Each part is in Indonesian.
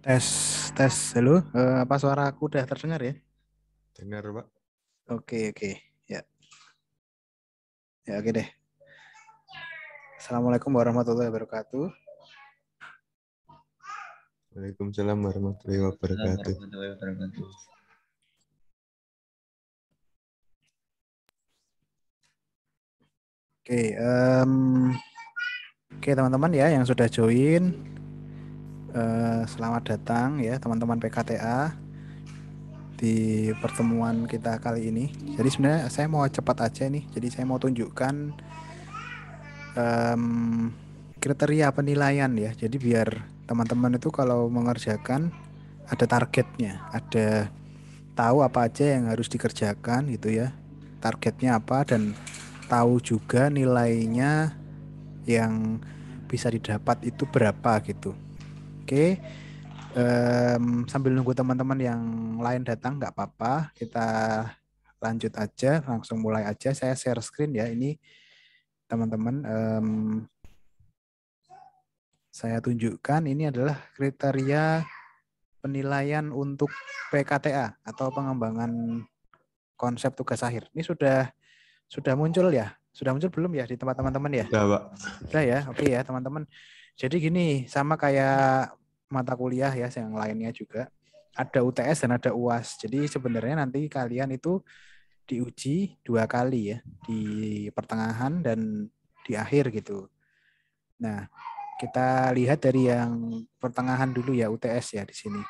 Tes, tes, halo. Apa suara aku udah terdengar ya? Dengar, Pak. Oke, ya, ya oke deh. Assalamualaikum warahmatullahi wabarakatuh. Waalaikumsalam warahmatullahi wabarakatuh. Warahmatullahi wabarakatuh. Oke, oke teman-teman ya yang sudah join, selamat datang ya teman-teman PKTA di pertemuan kita kali ini. Jadi sebenarnya saya mau cepat aja nih. Jadi saya mau tunjukkan em, kriteria penilaian ya. Jadi biar teman-teman itu kalau mengerjakan ada targetnya, ada tahu apa aja yang harus dikerjakan gitu ya, targetnya apa, dan tahu juga nilainya yang bisa didapat itu berapa gitu. Oke, sambil nunggu teman-teman yang lain datang nggak apa-apa, kita lanjut aja, langsung mulai aja. Saya share screen ya, ini teman-teman, saya tunjukkan ini adalah kriteria penilaian untuk PKTA atau pengembangan konsep tugas akhir. Ini sudah muncul ya? Sudah muncul belum ya di tempat teman-teman ya? Udah, Pak. Sudah ya, oke ya teman-teman. Jadi gini, sama kayak mata kuliah ya yang lainnya juga. Ada UTS dan ada UAS. Jadi sebenarnya nanti kalian itu diuji 2 kali ya. Di pertengahan dan di akhir gitu. Nah, kita lihat dari yang pertengahan dulu ya, UTS ya di sini.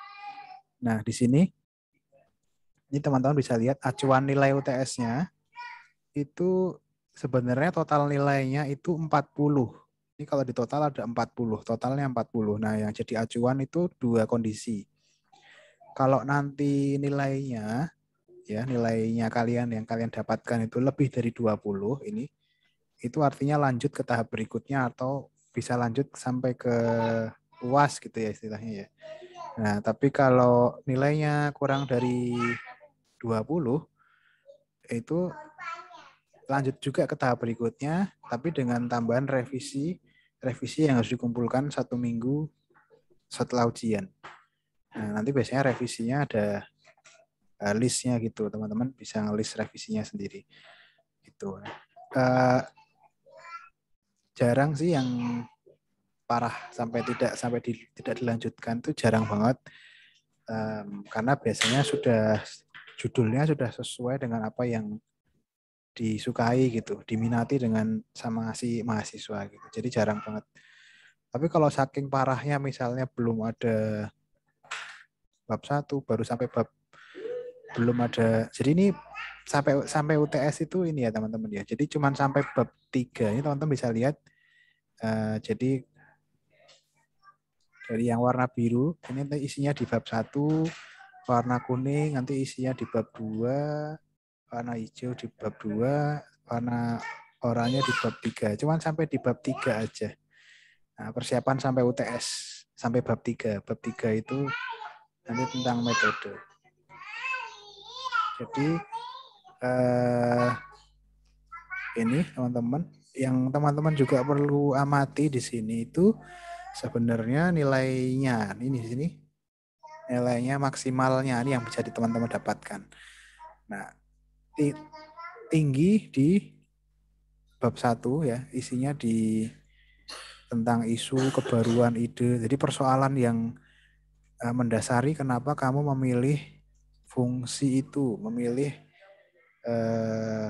Nah, di sini ini teman-teman bisa lihat acuan nilai UTS-nya itu sebenarnya total nilainya itu 40. Ini kalau di total ada 40, totalnya 40. Nah, yang jadi acuan itu dua kondisi. Kalau nanti nilainya kalian yang kalian dapatkan itu lebih dari 20 ini, itu artinya lanjut ke tahap berikutnya atau bisa lanjut sampai ke UAS gitu ya istilahnya ya. Nah, tapi kalau nilainya kurang dari 20 itu lanjut juga ke tahap berikutnya, tapi dengan tambahan revisi yang harus dikumpulkan 1 minggu setelah ujian. Nah, nanti biasanya revisinya ada listnya gitu, teman-teman bisa ngelis revisinya sendiri. Gitu. Jarang sih yang parah sampai tidak dilanjutkan, itu jarang banget. Karena biasanya judulnya sudah sesuai dengan apa yang disukai gitu, diminati dengan sama si mahasiswa gitu. Jadi jarang banget. Tapi kalau saking parahnya misalnya belum ada bab 1 baru sampai bab belum ada. Jadi ini sampai UTS itu ini ya teman-teman ya. Jadi cuman sampai bab 3 ini teman-teman bisa lihat. Jadi dari yang warna biru ini nanti isinya di bab 1, warna kuning nanti isinya di bab 2, warna hijau di bab 2, warna oranye di bab 3. Cuman sampai di bab 3 aja. Nah, persiapan sampai UTS sampai bab 3. Bab 3 itu nanti tentang metode. Jadi ini teman-teman, yang teman-teman juga perlu amati di sini itu sebenarnya nilainya ini di sini nilainya maksimalnya ini yang bisa teman-teman dapatkan. Nah, tinggi di bab 1 ya, isinya di tentang isu kebaruan ide. Jadi persoalan yang mendasari kenapa kamu memilih fungsi itu, memilih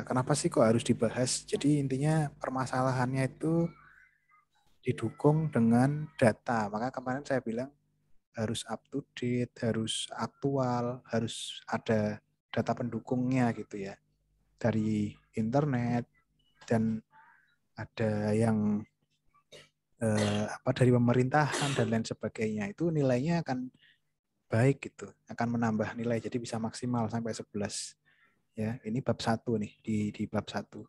kenapa sih kok harus dibahas. Jadi intinya permasalahannya itu didukung dengan data. Maka kemarin saya bilang harus up to date, harus aktual, harus ada data pendukungnya gitu ya. Dari internet dan ada yang dari pemerintahan dan lain sebagainya. Itu nilainya akan baik gitu, akan menambah nilai jadi bisa maksimal sampai 11. Ya, ini bab 1 nih di bab 1.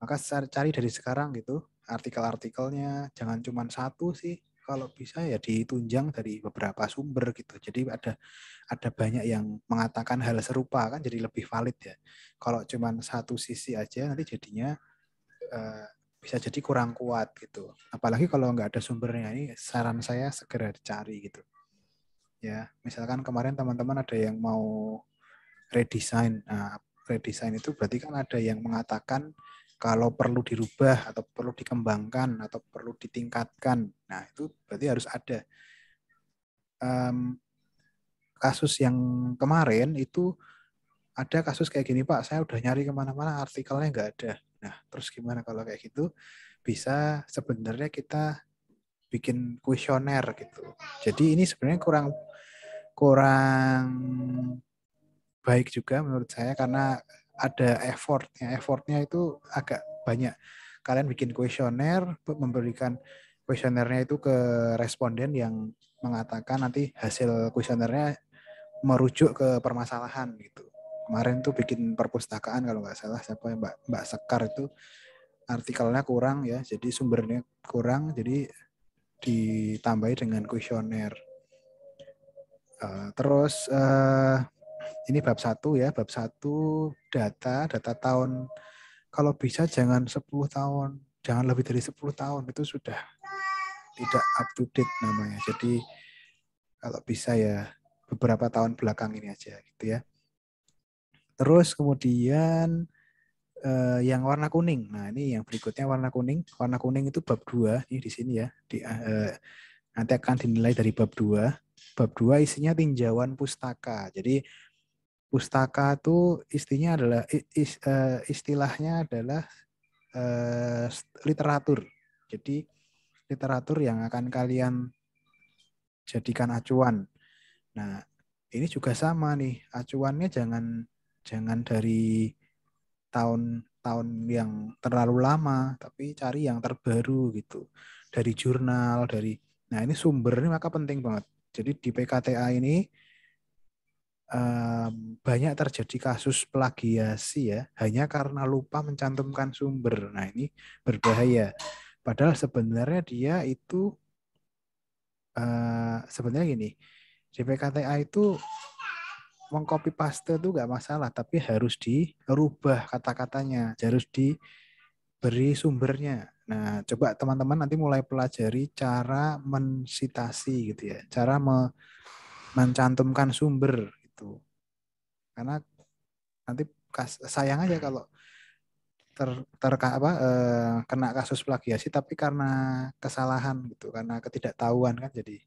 Maka cari dari sekarang gitu, artikel-artikelnya jangan cuma satu sih, kalau bisa ya ditunjang dari beberapa sumber gitu. Jadi ada banyak yang mengatakan hal serupa kan jadi lebih valid ya. Kalau cuma satu sisi aja nanti jadinya bisa jadi kurang kuat gitu. Apalagi kalau nggak ada sumbernya, ini saran saya segera dicari gitu. Ya, misalkan kemarin teman-teman ada yang mau redesign. Nah, redesign itu berarti kan ada yang mengatakan kalau perlu dirubah atau perlu dikembangkan atau perlu ditingkatkan. Nah, itu berarti harus ada. Kasus yang kemarin itu ada kasus kayak gini Pak, saya udah nyari kemana-mana artikelnya nggak ada. Nah, terus gimana kalau kayak gitu? Bisa sebenarnya kita bikin kuesioner gitu. Jadi ini sebenarnya kurang kurang baik juga menurut saya karena ada effortnya. Effortnya itu agak banyak. Kalian bikin kuesioner, memberikan kuesionernya itu ke responden yang mengatakan nanti hasil kuesionernya merujuk ke permasalahan gitu. Kemarin tuh bikin perpustakaan kalau nggak salah siapa ya Mbak Sekar itu artikelnya kurang ya, jadi sumbernya kurang, jadi ditambahi dengan kuesioner. Ini bab 1 ya, bab 1 data tahun, kalau bisa jangan 10 tahun, jangan lebih dari 10 tahun, itu sudah tidak up to date namanya. Jadi kalau bisa ya beberapa tahun belakang ini aja gitu ya. Terus kemudian yang warna kuning. Nah, ini yang berikutnya warna kuning. Warna kuning itu bab 2 ini di sini ya. Nanti akan dinilai dari bab 2. Bab 2 isinya tinjauan pustaka. Jadi pustaka itu istilahnya adalah literatur. Jadi literatur yang akan kalian jadikan acuan. Nah, ini juga sama nih. Acuannya jangan dari tahun-tahun yang terlalu lama, tapi cari yang terbaru gitu. Dari jurnal, dari nah ini sumber ini maka penting banget. Jadi di PKTA ini banyak terjadi kasus plagiasi ya, hanya karena lupa mencantumkan sumber. Nah ini berbahaya. Padahal sebenarnya dia itu sebenarnya gini, di PKTA itu mengcopy paste itu nggak masalah, tapi harus dirubah kata-katanya, harus diberi sumbernya. Nah, coba teman-teman nanti mulai pelajari cara mensitasi gitu ya, cara mencantumkan sumber itu. Karena nanti sayang aja kalau kena kasus plagiasi tapi karena kesalahan gitu, karena ketidaktahuan kan jadi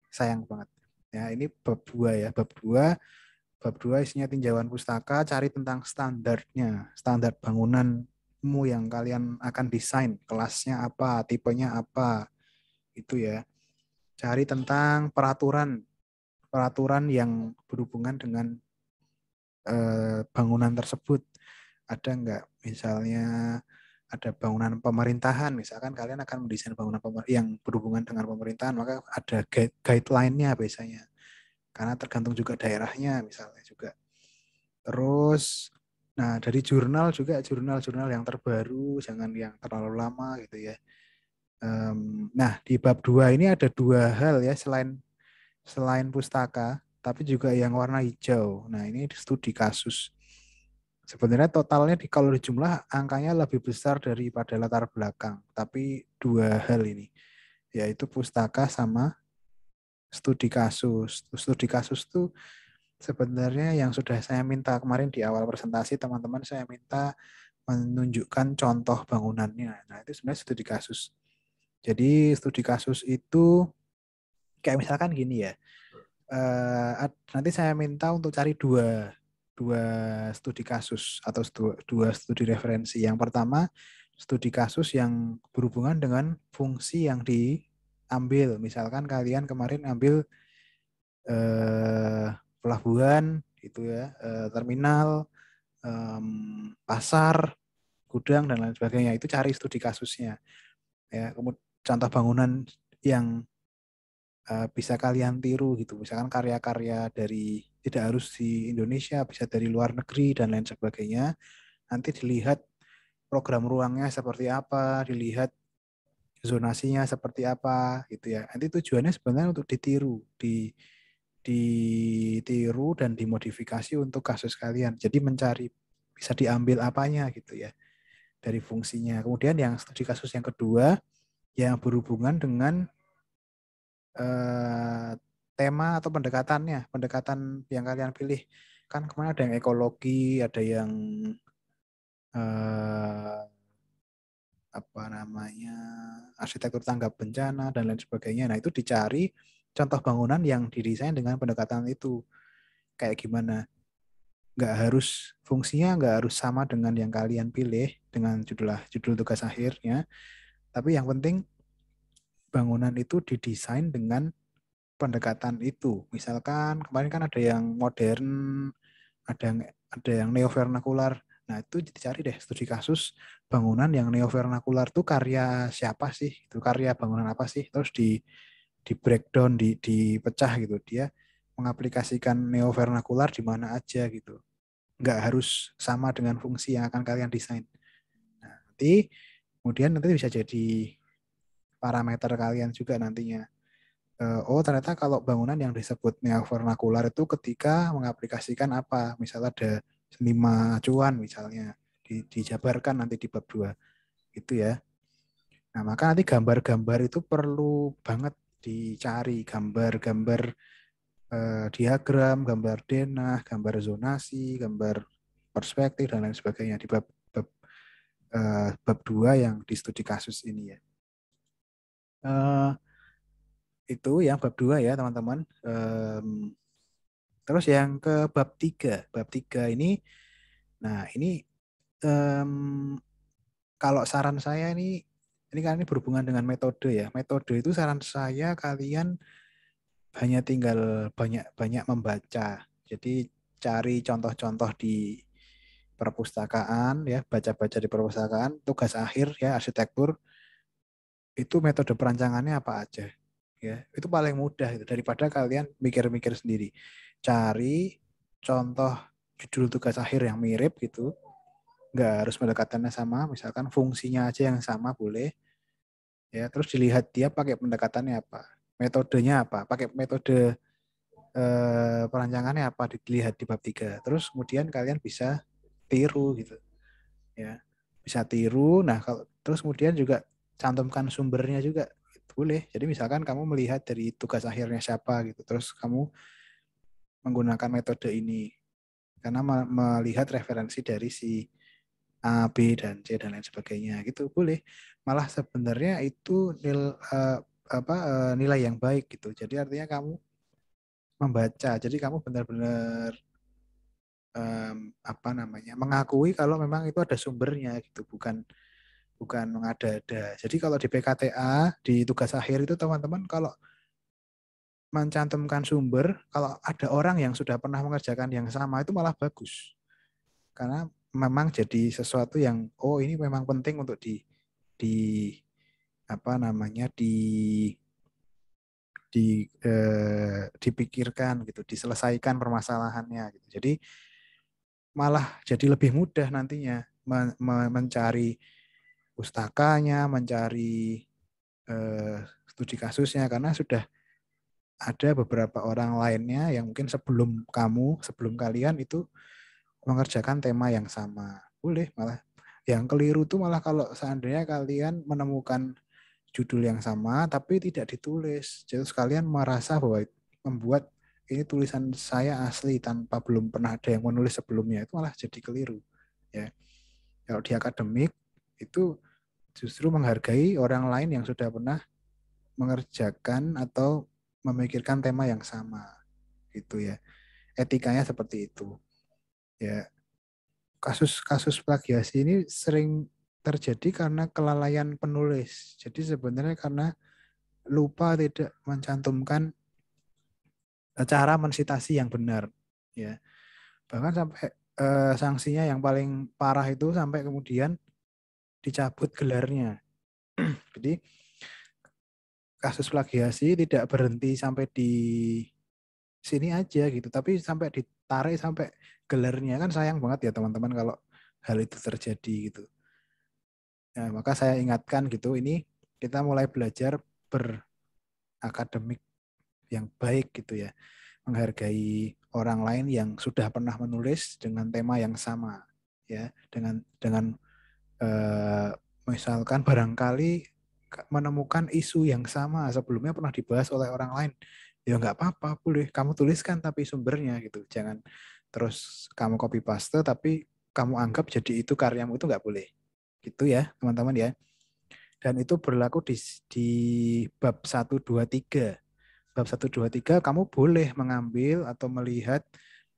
sayang banget. Ya, ini bab 2 ya, bab 2. Bab 2 isinya tinjauan pustaka, cari tentang standarnya, standar bangunanmu yang kalian akan desain, kelasnya apa, tipenya apa, itu ya. Cari tentang peraturan, peraturan yang berhubungan dengan bangunan tersebut. Ada enggak? Misalnya ada bangunan pemerintahan, misalkan kalian akan mendesain bangunan yang berhubungan dengan pemerintahan, maka ada guideline-nya biasanya. Karena tergantung juga daerahnya misalnya juga. Terus, nah dari jurnal juga, jurnal-jurnal yang terbaru, jangan yang terlalu lama gitu ya. Nah di bab 2 ini ada 2 hal ya, selain pustaka, tapi juga yang warna hijau. Nah ini studi kasus. Sebenarnya totalnya kalau dijumlah angkanya lebih besar daripada latar belakang. Tapi 2 hal ini, yaitu pustaka sama studi kasus. Studi kasus tuh sebenarnya yang sudah saya minta kemarin di awal presentasi, teman-teman saya minta menunjukkan contoh bangunannya. Nah, itu sebenarnya studi kasus. Jadi studi kasus itu kayak misalkan gini ya. Nanti saya minta untuk cari dua studi kasus atau dua studi referensi. Yang pertama, studi kasus yang berhubungan dengan fungsi yang diambil. Misalkan kalian kemarin ambil pelabuhan, gitu ya, terminal, pasar, gudang dan lain sebagainya. Itu cari studi kasusnya. Ya, kemudian contoh bangunan yang bisa kalian tiru gitu. Misalkan karya-karya dari tidak harus di Indonesia, bisa dari luar negeri dan lain sebagainya. Nanti dilihat program ruangnya seperti apa, dilihat zonasinya seperti apa gitu ya. Nanti tujuannya sebenarnya untuk ditiru dan dimodifikasi untuk kasus kalian. Jadi mencari bisa diambil apanya gitu ya dari fungsinya. Kemudian yang studi kasus yang kedua yang berhubungan dengan tema atau pendekatan yang kalian pilih. Kan kemarin ada yang ekologi, ada yang apa namanya arsitektur tanggap bencana dan lain sebagainya. Nah, itu dicari contoh bangunan yang didesain dengan pendekatan itu. Kayak gimana? Fungsinya nggak harus sama dengan yang kalian pilih dengan judul tugas akhirnya, tapi yang penting bangunan itu didesain dengan pendekatan itu. Misalkan kemarin kan ada yang modern, ada yang neovernakular. Nah, itu dicari deh studi kasus bangunan yang neovernakular itu karya siapa sih? Itu karya bangunan apa sih? Terus di breakdown, dipecah gitu. Dia mengaplikasikan neovernakular di mana aja gitu. Nggak harus sama dengan fungsi yang akan kalian desain. Nah, kemudian bisa jadi parameter kalian juga nantinya. Oh, ternyata kalau bangunan yang disebut neovernakular itu ketika mengaplikasikan apa? Misalnya ada 5 acuan misalnya dijabarkan nanti di bab 2 itu ya. Nah, maka nanti gambar-gambar itu perlu banget dicari, gambar-gambar diagram, gambar denah, gambar zonasi, gambar perspektif dan lain sebagainya di bab 2 yang di studi kasus ini ya. Itu yang bab 2 ya, teman-teman. Terus yang ke bab 3. Bab 3 ini, nah ini kalau saran saya ini kan ini berhubungan dengan metode ya. Metode itu saran saya kalian hanya tinggal banyak membaca. Jadi cari contoh-contoh di perpustakaan ya, baca-baca di perpustakaan, tugas akhir ya arsitektur itu metode perancangannya apa aja. Ya, itu paling mudah itu daripada kalian mikir-mikir sendiri. Cari contoh judul tugas akhir yang mirip gitu. Nggak harus pendekatannya sama, misalkan fungsinya aja yang sama boleh. Ya, terus dilihat dia pakai pendekatannya apa. Metodenya apa? Pakai metode perancangannya apa dilihat di bab 3. Terus kemudian kalian bisa tiru gitu. Ya. Bisa tiru. Nah, terus kemudian juga cantumkan sumbernya juga boleh. Jadi misalkan kamu melihat dari tugas akhirnya siapa gitu, terus kamu menggunakan metode ini karena melihat referensi dari si A, B dan C dan lain sebagainya gitu boleh. Malah sebenarnya itu nilai yang baik gitu. Jadi artinya kamu membaca. Jadi kamu benar-benar mengakui kalau memang itu ada sumbernya gitu, bukan mengada-ada. Jadi kalau di PKTA di tugas akhir itu teman-teman kalau mencantumkan sumber, kalau ada orang yang sudah pernah mengerjakan yang sama itu malah bagus. Karena memang jadi sesuatu yang ini memang penting untuk di apa namanya dipikirkan gitu, diselesaikan permasalahannya gitu. Jadi malah jadi lebih mudah nantinya mencari pustakanya, mencari studi kasusnya karena sudah ada beberapa orang lainnya yang mungkin sebelum kalian itu mengerjakan tema yang sama. Boleh malah. Yang keliru tuh malah kalau seandainya kalian menemukan judul yang sama tapi tidak ditulis. Jadi kalian merasa bahwa membuat ini tulisan saya asli tanpa belum pernah ada yang menulis sebelumnya itu malah jadi keliru. Ya. Kalau di akademik itu justru menghargai orang lain yang sudah pernah mengerjakan atau memikirkan tema yang sama gitu ya. Etikanya seperti itu. Ya, kasus-kasus plagiasi ini sering terjadi karena kelalaian penulis. Jadi sebenarnya karena lupa tidak mencantumkan cara mensitasi yang benar ya. Bahkan sampai sanksinya yang paling parah itu sampai kemudian dicabut gelarnya. Jadi kasus plagiasi tidak berhenti sampai di sini aja gitu, tapi sampai ditarik sampai gelarnya kan sayang banget ya teman-teman kalau hal itu terjadi gitu. Nah, maka saya ingatkan gitu, ini kita mulai belajar berakademik yang baik gitu ya, menghargai orang lain yang sudah pernah menulis dengan tema yang sama ya, dengan misalkan barangkali menemukan isu yang sama sebelumnya pernah dibahas oleh orang lain, ya nggak apa-apa, boleh kamu tuliskan tapi sumbernya gitu. Jangan terus kamu copy paste tapi kamu anggap jadi itu karyamu, itu nggak boleh. Gitu ya teman-teman ya. Dan itu berlaku di bab 1, 2, 3. Bab 1, 2, 3 kamu boleh mengambil atau melihat,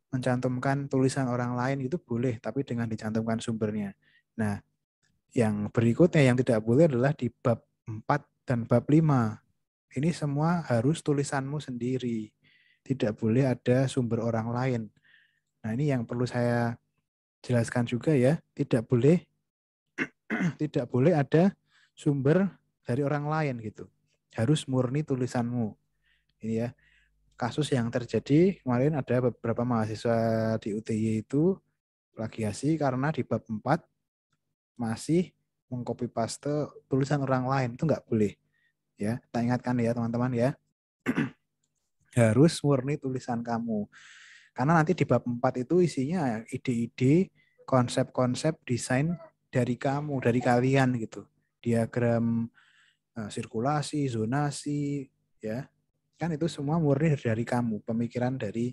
mencantumkan tulisan orang lain itu boleh, tapi dengan dicantumkan sumbernya. Nah, yang berikutnya yang tidak boleh adalah di bab 4 dan bab 5. Ini semua harus tulisanmu sendiri. Tidak boleh ada sumber orang lain. Nah, ini yang perlu saya jelaskan juga ya. Tidak boleh ada sumber dari orang lain gitu. Harus murni tulisanmu. Ini ya. Kasus yang terjadi kemarin, ada beberapa mahasiswa di UTY itu plagiasi karena di bab 4 masih mengcopy paste tulisan orang lain. Itu nggak boleh. Ya, kita ingatkan ya teman-teman ya. Harus murni tulisan kamu. Karena nanti di bab 4 itu isinya ide-ide, konsep-konsep desain dari kamu, dari kalian gitu. Diagram sirkulasi, zonasi, ya. Kan itu semua murni dari kamu, pemikiran dari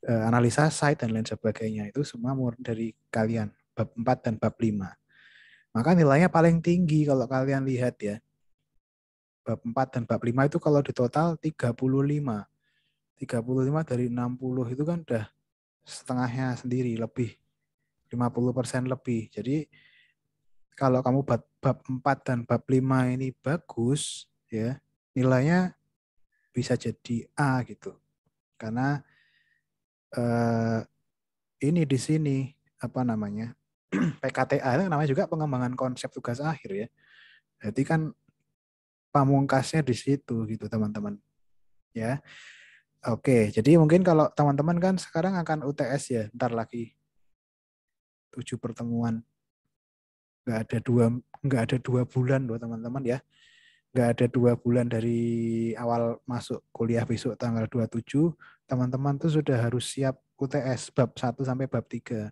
analisa site dan lain sebagainya. Itu semua murni dari kalian, bab 4 dan bab 5. Maka nilainya paling tinggi kalau kalian lihat ya. Bab 4 dan bab 5 itu kalau di total 35. 35 dari 60 itu kan udah setengahnya sendiri, lebih 50% lebih. Jadi kalau kamu bab 4 dan bab 5 ini bagus ya, nilainya bisa jadi A gitu. Karena ini di sini apa namanya? PKTA itu namanya juga pengembangan konsep tugas akhir ya. Jadi kan pamungkasnya di situ gitu teman-teman. Ya. Oke, jadi mungkin kalau teman-teman kan sekarang akan UTS ya, ntar lagi 7 pertemuan. Nggak ada 2 bulan loh teman-teman ya. Nggak ada 2 bulan dari awal masuk kuliah besok tanggal 27, teman-teman tuh sudah harus siap UTS bab 1 sampai bab 3.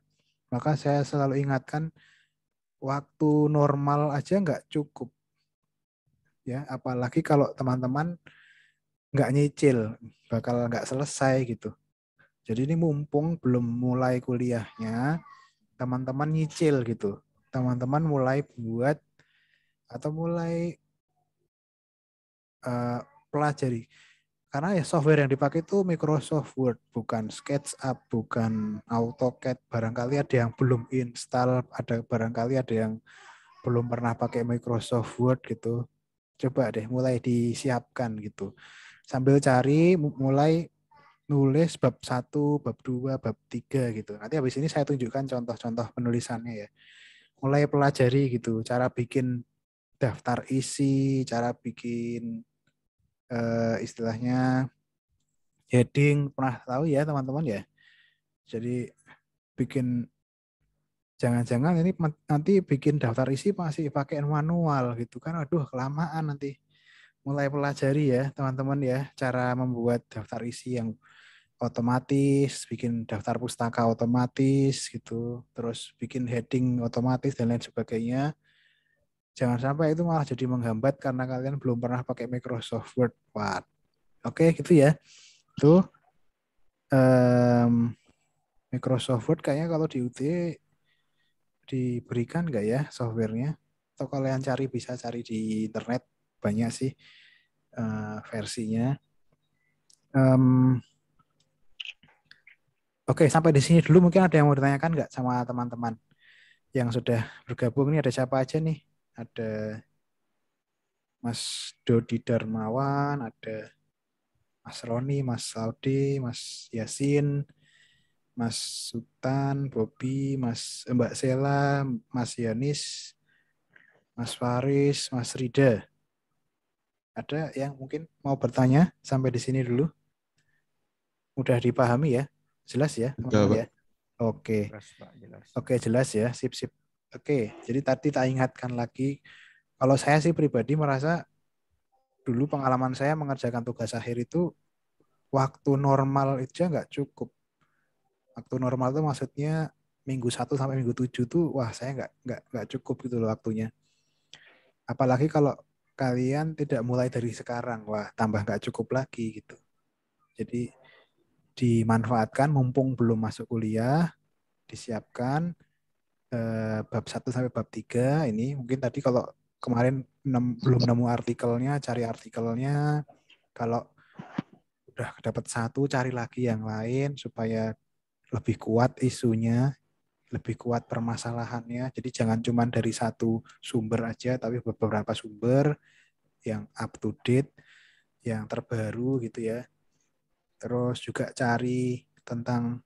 Maka saya selalu ingatkan, waktu normal aja nggak cukup. Ya, apalagi kalau teman-teman nggak nyicil, bakal nggak selesai gitu. Jadi ini mumpung belum mulai kuliahnya, teman-teman nyicil gitu. Teman-teman mulai buat atau mulai pelajari. Karena ya software yang dipakai itu Microsoft Word, bukan SketchUp, bukan AutoCAD. Barangkali ada yang belum install, barangkali ada yang belum pernah pakai Microsoft Word gitu. Coba deh mulai disiapkan gitu. Sambil cari, mulai nulis bab 1, bab 2, bab 3 gitu. Nanti habis ini saya tunjukkan contoh-contoh penulisannya ya. Mulai pelajari gitu, cara bikin daftar isi, cara bikin istilahnya heading, pernah tahu ya teman-teman ya. Jadi bikin, jangan-jangan ini nanti bikin daftar isi masih pakai manual gitu kan. Aduh, kelamaan nanti. Mulai pelajari ya teman-teman ya, cara membuat daftar isi yang otomatis, bikin daftar pustaka otomatis gitu, terus bikin heading otomatis dan lain sebagainya. Jangan sampai itu malah jadi menghambat karena kalian belum pernah pakai Microsoft Word. Wah, oke gitu ya. Tuh Microsoft Word kayaknya kalau di UT diberikan nggak ya softwarenya? Atau kalian cari, bisa cari di internet, banyak sih versinya. Oke, sampai di sini dulu. Mungkin ada yang mau ditanyakan nggak sama teman-teman yang sudah bergabung ini? Ada siapa aja nih? Ada Mas Dodi Darmawan, ada Mas Roni, Mas Saudi, Mas Yasin, Mas Sultan, Bobby, Mbak Sela, Mas Yanis, Mas Faris, Mas Rida. Ada yang mungkin mau bertanya sampai di sini dulu? Udah dipahami ya? Jelas ya, Udah, teman-teman Pak. ya? Oke. Jelas, Pak, jelas. Oke, jelas ya. Sip, sip. Oke, jadi tadi tak ingatkan lagi. Kalau saya sih pribadi merasa dulu pengalaman saya mengerjakan tugas akhir itu waktu normal itu aja nggak cukup. Waktu normal itu maksudnya minggu 1 sampai minggu 7 tuh, wah saya nggak cukup gitu loh waktunya. Apalagi kalau kalian tidak mulai dari sekarang, wah tambah nggak cukup lagi gitu. Jadi dimanfaatkan mumpung belum masuk kuliah, disiapkan bab 1 sampai bab 3 ini. Mungkin tadi kalau kemarin belum nemu artikelnya, cari artikelnya. Kalau udah dapat satu, cari lagi yang lain supaya lebih kuat isunya, lebih kuat permasalahannya. Jadi jangan cuma dari satu sumber aja, tapi beberapa sumber yang up to date, yang terbaru gitu ya. Terus juga cari tentang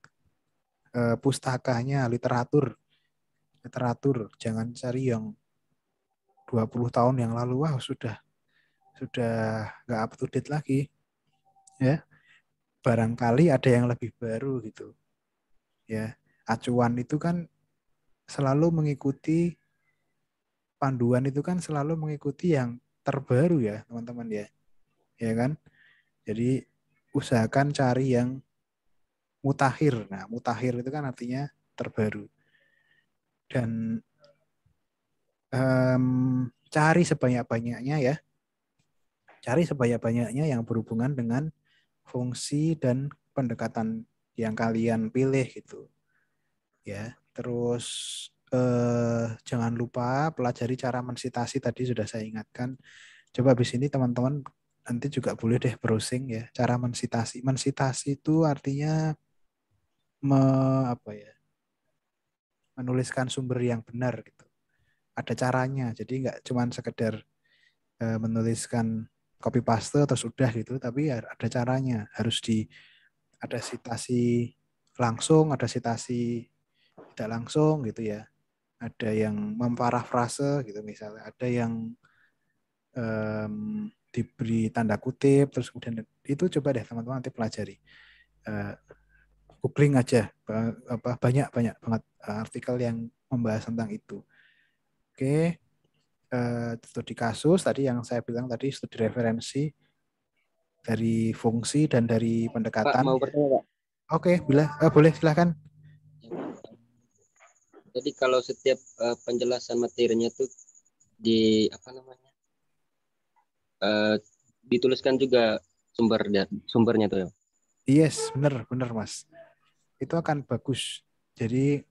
pustakanya, literatur. Jangan cari yang 20 tahun yang lalu, wah sudah nggak up to date lagi. Ya, barangkali ada yang lebih baru gitu. Ya, acuan itu kan selalu mengikuti panduan itu kan selalu mengikuti yang terbaru ya, teman-teman ya. Ya kan? Jadi usahakan cari yang mutakhir. Nah, mutakhir itu kan artinya terbaru. Dan cari sebanyak-banyaknya ya. Cari sebanyak-banyaknya yang berhubungan dengan fungsi dan pendekatan yang kalian pilih gitu. Ya, terus jangan lupa pelajari cara mensitasi tadi sudah saya ingatkan. Coba habis ini teman-teman nanti juga boleh deh browsing ya cara mensitasi. Mensitasi itu artinya apa ya? Menuliskan sumber yang benar gitu. Ada caranya. Jadi nggak cuma sekedar menuliskan copy paste terus udah gitu, tapi ada caranya. Ada citasi langsung, ada citasi tidak langsung gitu ya. Ada yang memparafrase gitu misalnya, ada yang diberi tanda kutip, terus kemudian itu coba deh teman-teman nanti pelajari. Googling aja, banyak banget artikel yang membahas tentang itu. Oke, studi kasus tadi yang saya bilang tadi, studi referensi dari fungsi dan dari Pak, pendekatan. mau bertanya, Pak? Oke, boleh silahkan. Jadi kalau setiap penjelasan materinya itu di apa namanya dituliskan juga sumbernya tuh ya. Yes, benar Mas. Itu akan bagus. Jadi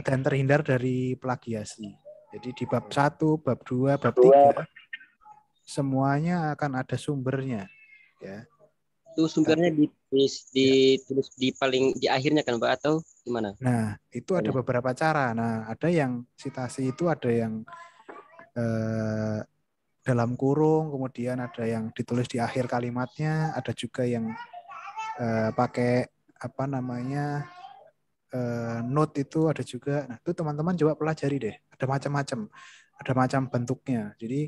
dan terhindar dari plagiasi. Jadi di bab 1, bab 2, bab 3 semuanya akan ada sumbernya ya. Itu sumbernya ditulis di paling di akhirnya kan Pak atau gimana? Nah, itu ada beberapa cara. Nah, ada yang citasi itu ada yang dalam kurung, kemudian ada yang ditulis di akhir kalimatnya, ada juga yang pakai apa namanya note itu ada juga. Nah, itu teman-teman coba pelajari deh. Ada macam bentuknya. Jadi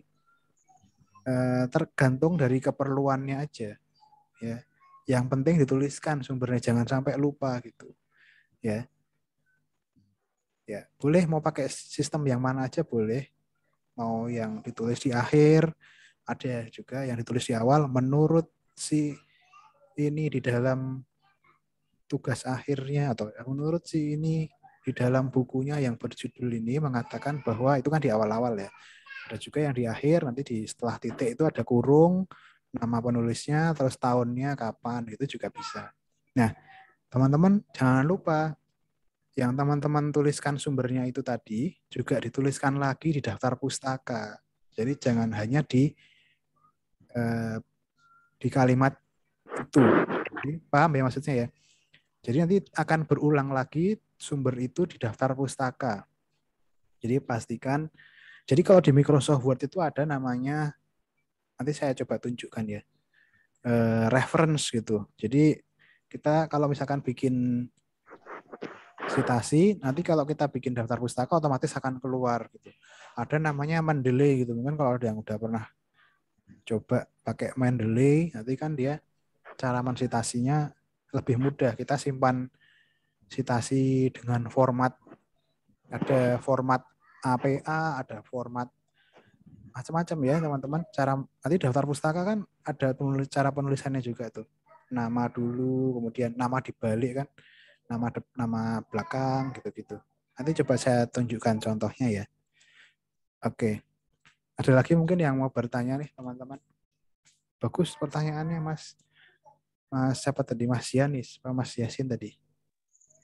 tergantung dari keperluannya aja. Ya, yang penting dituliskan sumbernya, jangan sampai lupa gitu. Ya, ya boleh mau pakai sistem yang mana aja boleh. Mau yang ditulis di akhir, ada juga yang ditulis di awal. Menurut si ini di dalam tugas akhirnya atau menurut si ini di dalam bukunya yang berjudul ini mengatakan bahwa itu kan di awal-awal ya. Ada juga yang di akhir, nanti di setelah titik itu ada kurung, nama penulisnya, terus tahunnya kapan, itu juga bisa. Nah, teman-teman jangan lupa yang teman-teman tuliskan sumbernya itu tadi juga dituliskan lagi di daftar pustaka. Jadi jangan hanya di kalimat itu. Jadi, paham ya maksudnya ya? Jadi nanti akan berulang lagi sumber itu di daftar pustaka. Jadi pastikan, jadi kalau di Microsoft Word itu ada namanya, nanti saya coba tunjukkan ya, reference gitu. Jadi kita kalau misalkan bikin citasi, nanti kalau kita bikin daftar pustaka otomatis akan keluar gitu. Ada namanya Mendeley gitu. Mungkin kalau ada yang udah pernah coba pakai Mendeley, nanti kan dia cara mensitasinya lebih mudah. Kita simpan citasi dengan format, ada format APA, ada format macam-macam ya teman-teman. Cara nanti daftar pustaka kan ada cara penulisannya juga tuh. Nama dulu, kemudian nama dibalik kan, nama belakang gitu-gitu. Nanti coba saya tunjukkan contohnya ya. Oke. Ada lagi mungkin yang mau bertanya nih teman-teman? Bagus pertanyaannya Mas. Mas siapa tadi? Mas Yanis, Pak Mas Yasin tadi.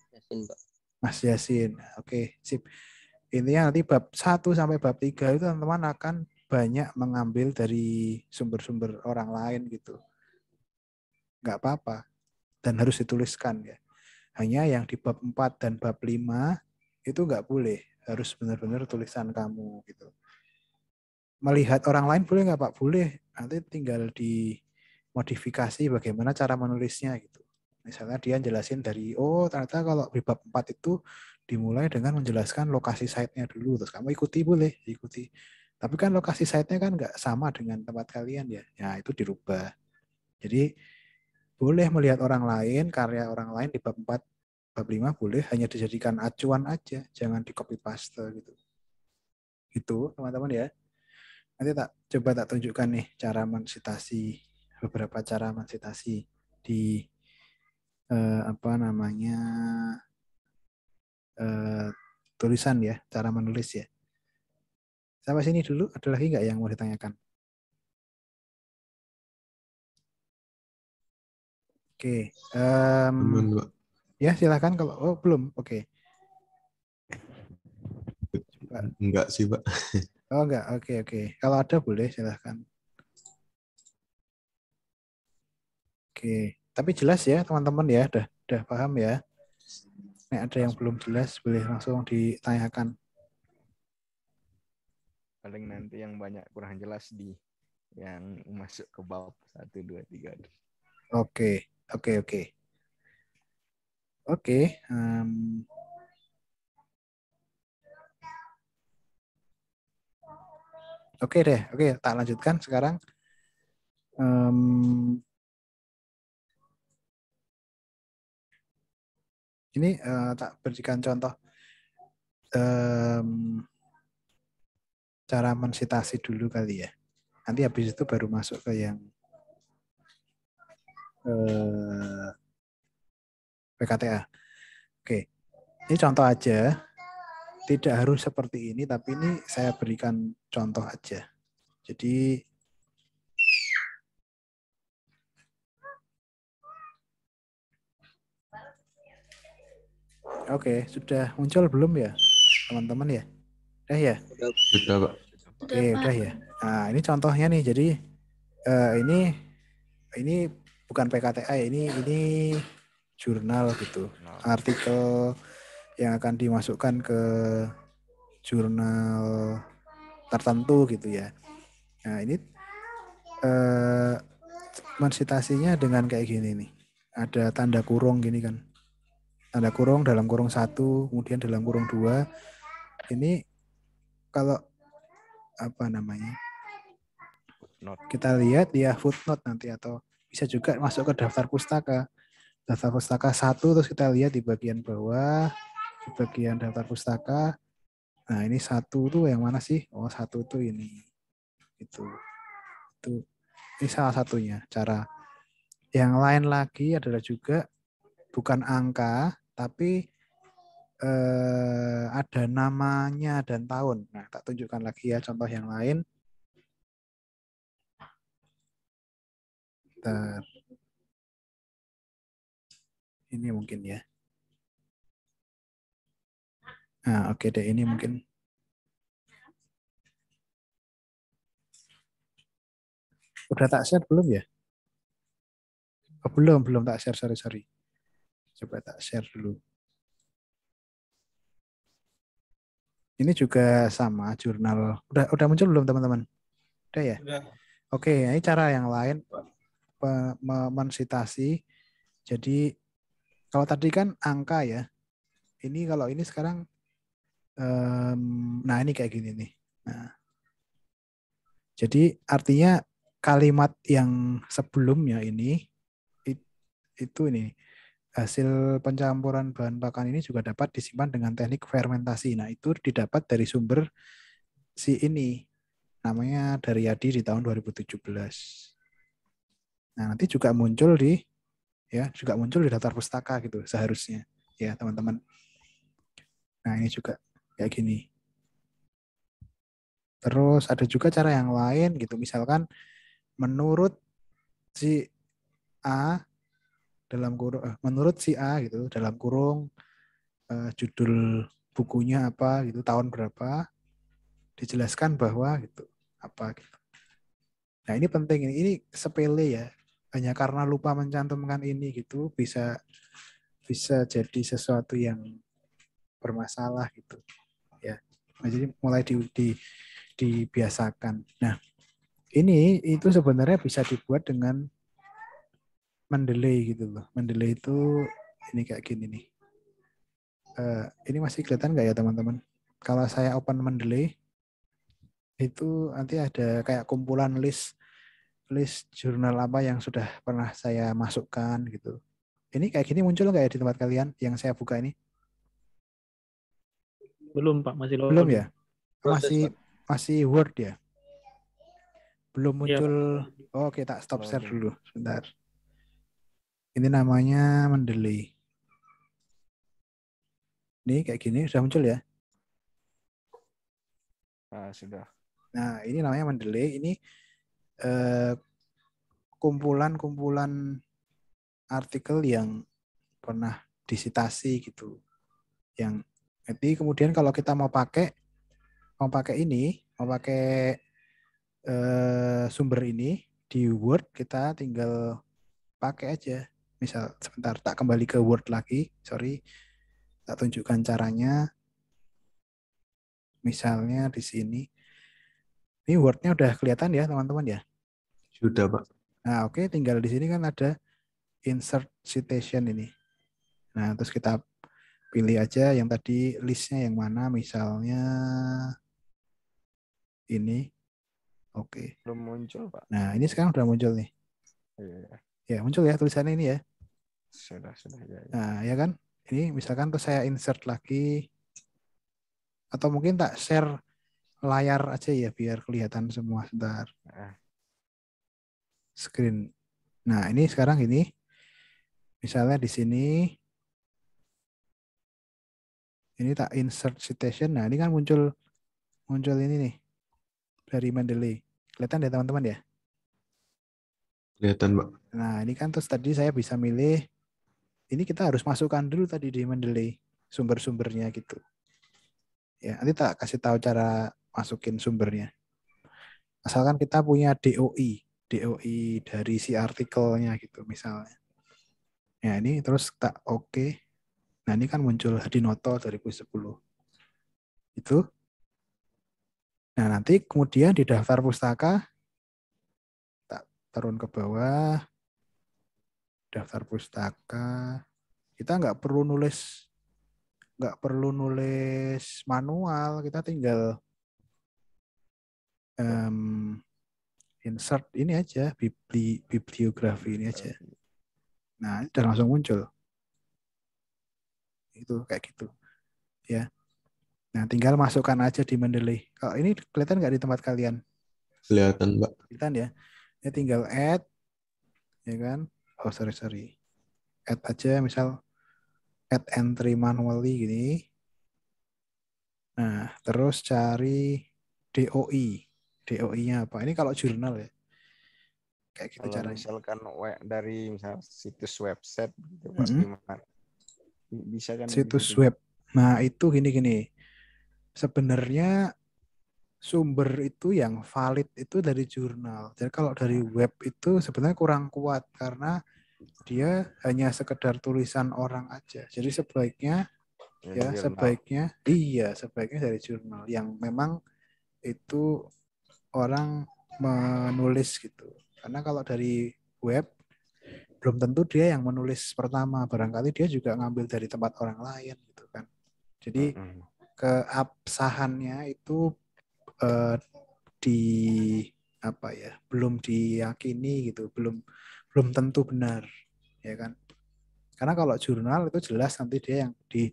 Yasin, Pak. Mas Yasin. Oke, sip. Intinya nanti bab 1 sampai bab 3 itu teman-teman akan banyak mengambil dari sumber-sumber orang lain gitu. Nggak apa-apa. Dan harus dituliskan ya. Hanya yang di bab 4 dan bab 5 itu nggak boleh. Harus benar-benar tulisan kamu gitu. Melihat orang lain boleh nggak Pak? Boleh. Nanti tinggal dimodifikasi bagaimana cara menulisnya gitu. Misalnya dia jelasin dari, oh ternyata kalau di bab 4 itu dimulai dengan menjelaskan lokasi site-nya dulu. Terus kamu ikuti boleh, ikuti. Tapi kan lokasi site-nya kan nggak sama dengan tempat kalian ya. Ya itu dirubah. Jadi boleh melihat orang lain, karya orang lain di bab 4, bab 5 boleh hanya dijadikan acuan aja. Jangan di copy paste gitu. Gitu teman-teman ya. Nanti coba tak tunjukkan nih cara mensitasi, beberapa cara mensitasi di apa namanya tulisan ya, cara menulis ya. Sampai sini dulu, ada lagi nggak yang mau ditanyakan? Oke, Aman, Pak. ya silakan kalau belum, oke. Coba. Enggak sih, Pak. Oh enggak, oke. Kalau ada boleh silakan. Oke, tapi jelas ya teman-teman ya, udah paham ya. Nek ada yang belum jelas boleh langsung ditanyakan. Paling nanti yang banyak kurang jelas di yang masuk ke bab 1, 2, 3. Oke. Oke deh, oke tak lanjutkan sekarang. Ini tak berikan contoh cara mensitasi dulu kali ya. Nanti habis itu baru masuk ke yang PKTA. Oke, ini contoh aja. Tidak harus seperti ini, tapi ini saya berikan contoh aja. Jadi oke, sudah muncul belum ya, teman-teman ya? Udah ya? Sudah, Pak. Oke, udah ya. Nah, ini contohnya nih. Jadi ini bukan PKTA, ini jurnal gitu. Artikel yang akan dimasukkan ke jurnal tertentu gitu ya. Nah, ini mensitasinya dengan kayak gini nih. Ada tanda kurung gini kan. Tanda kurung, dalam kurung 1, kemudian dalam kurung 2. Ini kalau apa namanya? Kita lihat ya footnote nanti, atau bisa juga masuk ke daftar pustaka. Daftar pustaka 1, terus kita lihat di bagian bawah, di bagian daftar pustaka. Nah, ini 1 tuh yang mana sih? Oh, 1 tuh ini. Itu. Ini salah satunya cara. Yang lain lagi adalah juga bukan angka, tapi ada namanya dan tahun. Nah, tak tunjukkan lagi ya contoh yang lain. Bentar. Ini mungkin ya. Nah, oke deh, ini mungkin. Udah tak share belum ya? Oh, belum tak share, sorry. Coba tak share dulu. Ini juga sama jurnal. Udah muncul belum teman-teman? Udah ya? Udah. Oke, ini cara yang lain mensitasi. Jadi kalau tadi kan angka ya. Ini kalau ini sekarang nah ini kayak gini nih. Nah, jadi artinya kalimat yang sebelumnya ini itu ini hasil pencampuran bahan pakan ini juga dapat disimpan dengan teknik fermentasi. Nah, itu didapat dari sumber si ini. Namanya Daryadi di tahun 2017. Nah, nanti juga muncul di daftar pustaka gitu seharusnya ya, teman-teman. Nah, ini juga kayak gini. Terus ada juga cara yang lain gitu. Misalkan menurut si A menurut si A gitu dalam kurung judul bukunya apa gitu, tahun berapa, dijelaskan bahwa gitu apa gitu. Nah, ini penting, ini sepele ya. Hanya karena lupa mencantumkan ini gitu bisa jadi sesuatu yang bermasalah gitu ya. Nah, jadi mulai dibiasakan. Nah, ini itu sebenarnya bisa dibuat dengan Mendeley gitu loh. Mendeley itu ini kayak gini nih. Ini masih kelihatan nggak ya teman-teman? Kalau saya open Mendeley itu nanti ada kayak kumpulan list jurnal apa yang sudah pernah saya masukkan gitu. Ini kayak gini muncul nggak ya di tempat kalian yang saya buka ini? Belum Pak, masih Belum loading. ya? Masih Word ya? Belum Iya, muncul. Pak. Oh, oke, tak stop share Loading. dulu sebentar. Ini namanya Mendeley. Ini kayak gini sudah muncul ya. Sudah. Nah, ini namanya Mendeley. Ini kumpulan-kumpulan artikel yang pernah disitasi gitu. Yang nanti kemudian kalau kita mau pakai sumber ini di Word, kita tinggal pakai aja. Misal sebentar, tak kembali ke Word lagi. Sorry, tak tunjukkan caranya. Misalnya di sini. Ini Word-nya udah kelihatan ya teman-teman ya. Sudah, Pak. Nah, oke, tinggal di sini kan ada insert citation ini. Nah, terus kita pilih aja yang tadi listnya yang mana, misalnya ini. Oke. Belum muncul, Pak. Nah, ini sekarang udah muncul nih. Iya. Ya, muncul ya tulisannya ini ya. Sudah ya. Nah, ya kan? Ini misalkan terus saya insert lagi. Atau mungkin tak share layar aja ya biar kelihatan semua. Sebentar. Screen. Nah, ini sekarang ini. Misalnya di sini. Ini tak insert citation. Nah, ini kan muncul ini nih. Dari Mendeley. Kelihatan ya teman-teman ya? Kelihatan, Pak. Nah, ini kan terus tadi saya bisa milih. Ini kita harus masukkan dulu tadi di Mendeley. Sumber-sumbernya gitu. Ya, nanti tak kasih tahu cara masukin sumbernya. Asalkan kita punya DOI dari si artikelnya gitu misalnya. Ya, ini terus tak oke. Nah, ini kan muncul Hadinoto 2010. Itu. Nah, nanti kemudian di daftar pustaka tak turun ke bawah. Daftar pustaka. Kita nggak perlu nulis manual, kita tinggal insert ini aja, bibliografi ini aja. Nah, ini udah langsung muncul. Itu kayak gitu. Ya. Nah, tinggal masukkan aja di Mendeley. Kalau ini kelihatan nggak di tempat kalian? Kelihatan, Pak. Kelihatan ya. Ini tinggal add, ya kan? Oh, sorry. Add aja, misal add entry manually gini. Nah, terus cari DOI. DOI-nya apa? Ini kalau jurnal ya. Kayak gitu Kalau caranya. misalkan dari misal situs website gitu, Pak, gimana? Bisa kan Situs gitu? web. Nah, itu gini. Sebenarnya sumber itu yang valid itu dari jurnal. Jadi kalau dari web itu sebenarnya kurang kuat karena dia hanya sekedar tulisan orang aja. Jadi sebaiknya sebaiknya dari jurnal yang memang itu orang menulis gitu. Karena kalau dari web belum tentu dia yang menulis pertama, barangkali dia juga ngambil dari tempat orang lain gitu kan. Jadi keabsahannya itu belum diyakini gitu, belum tentu benar, ya kan? Karena kalau jurnal itu jelas nanti dia yang di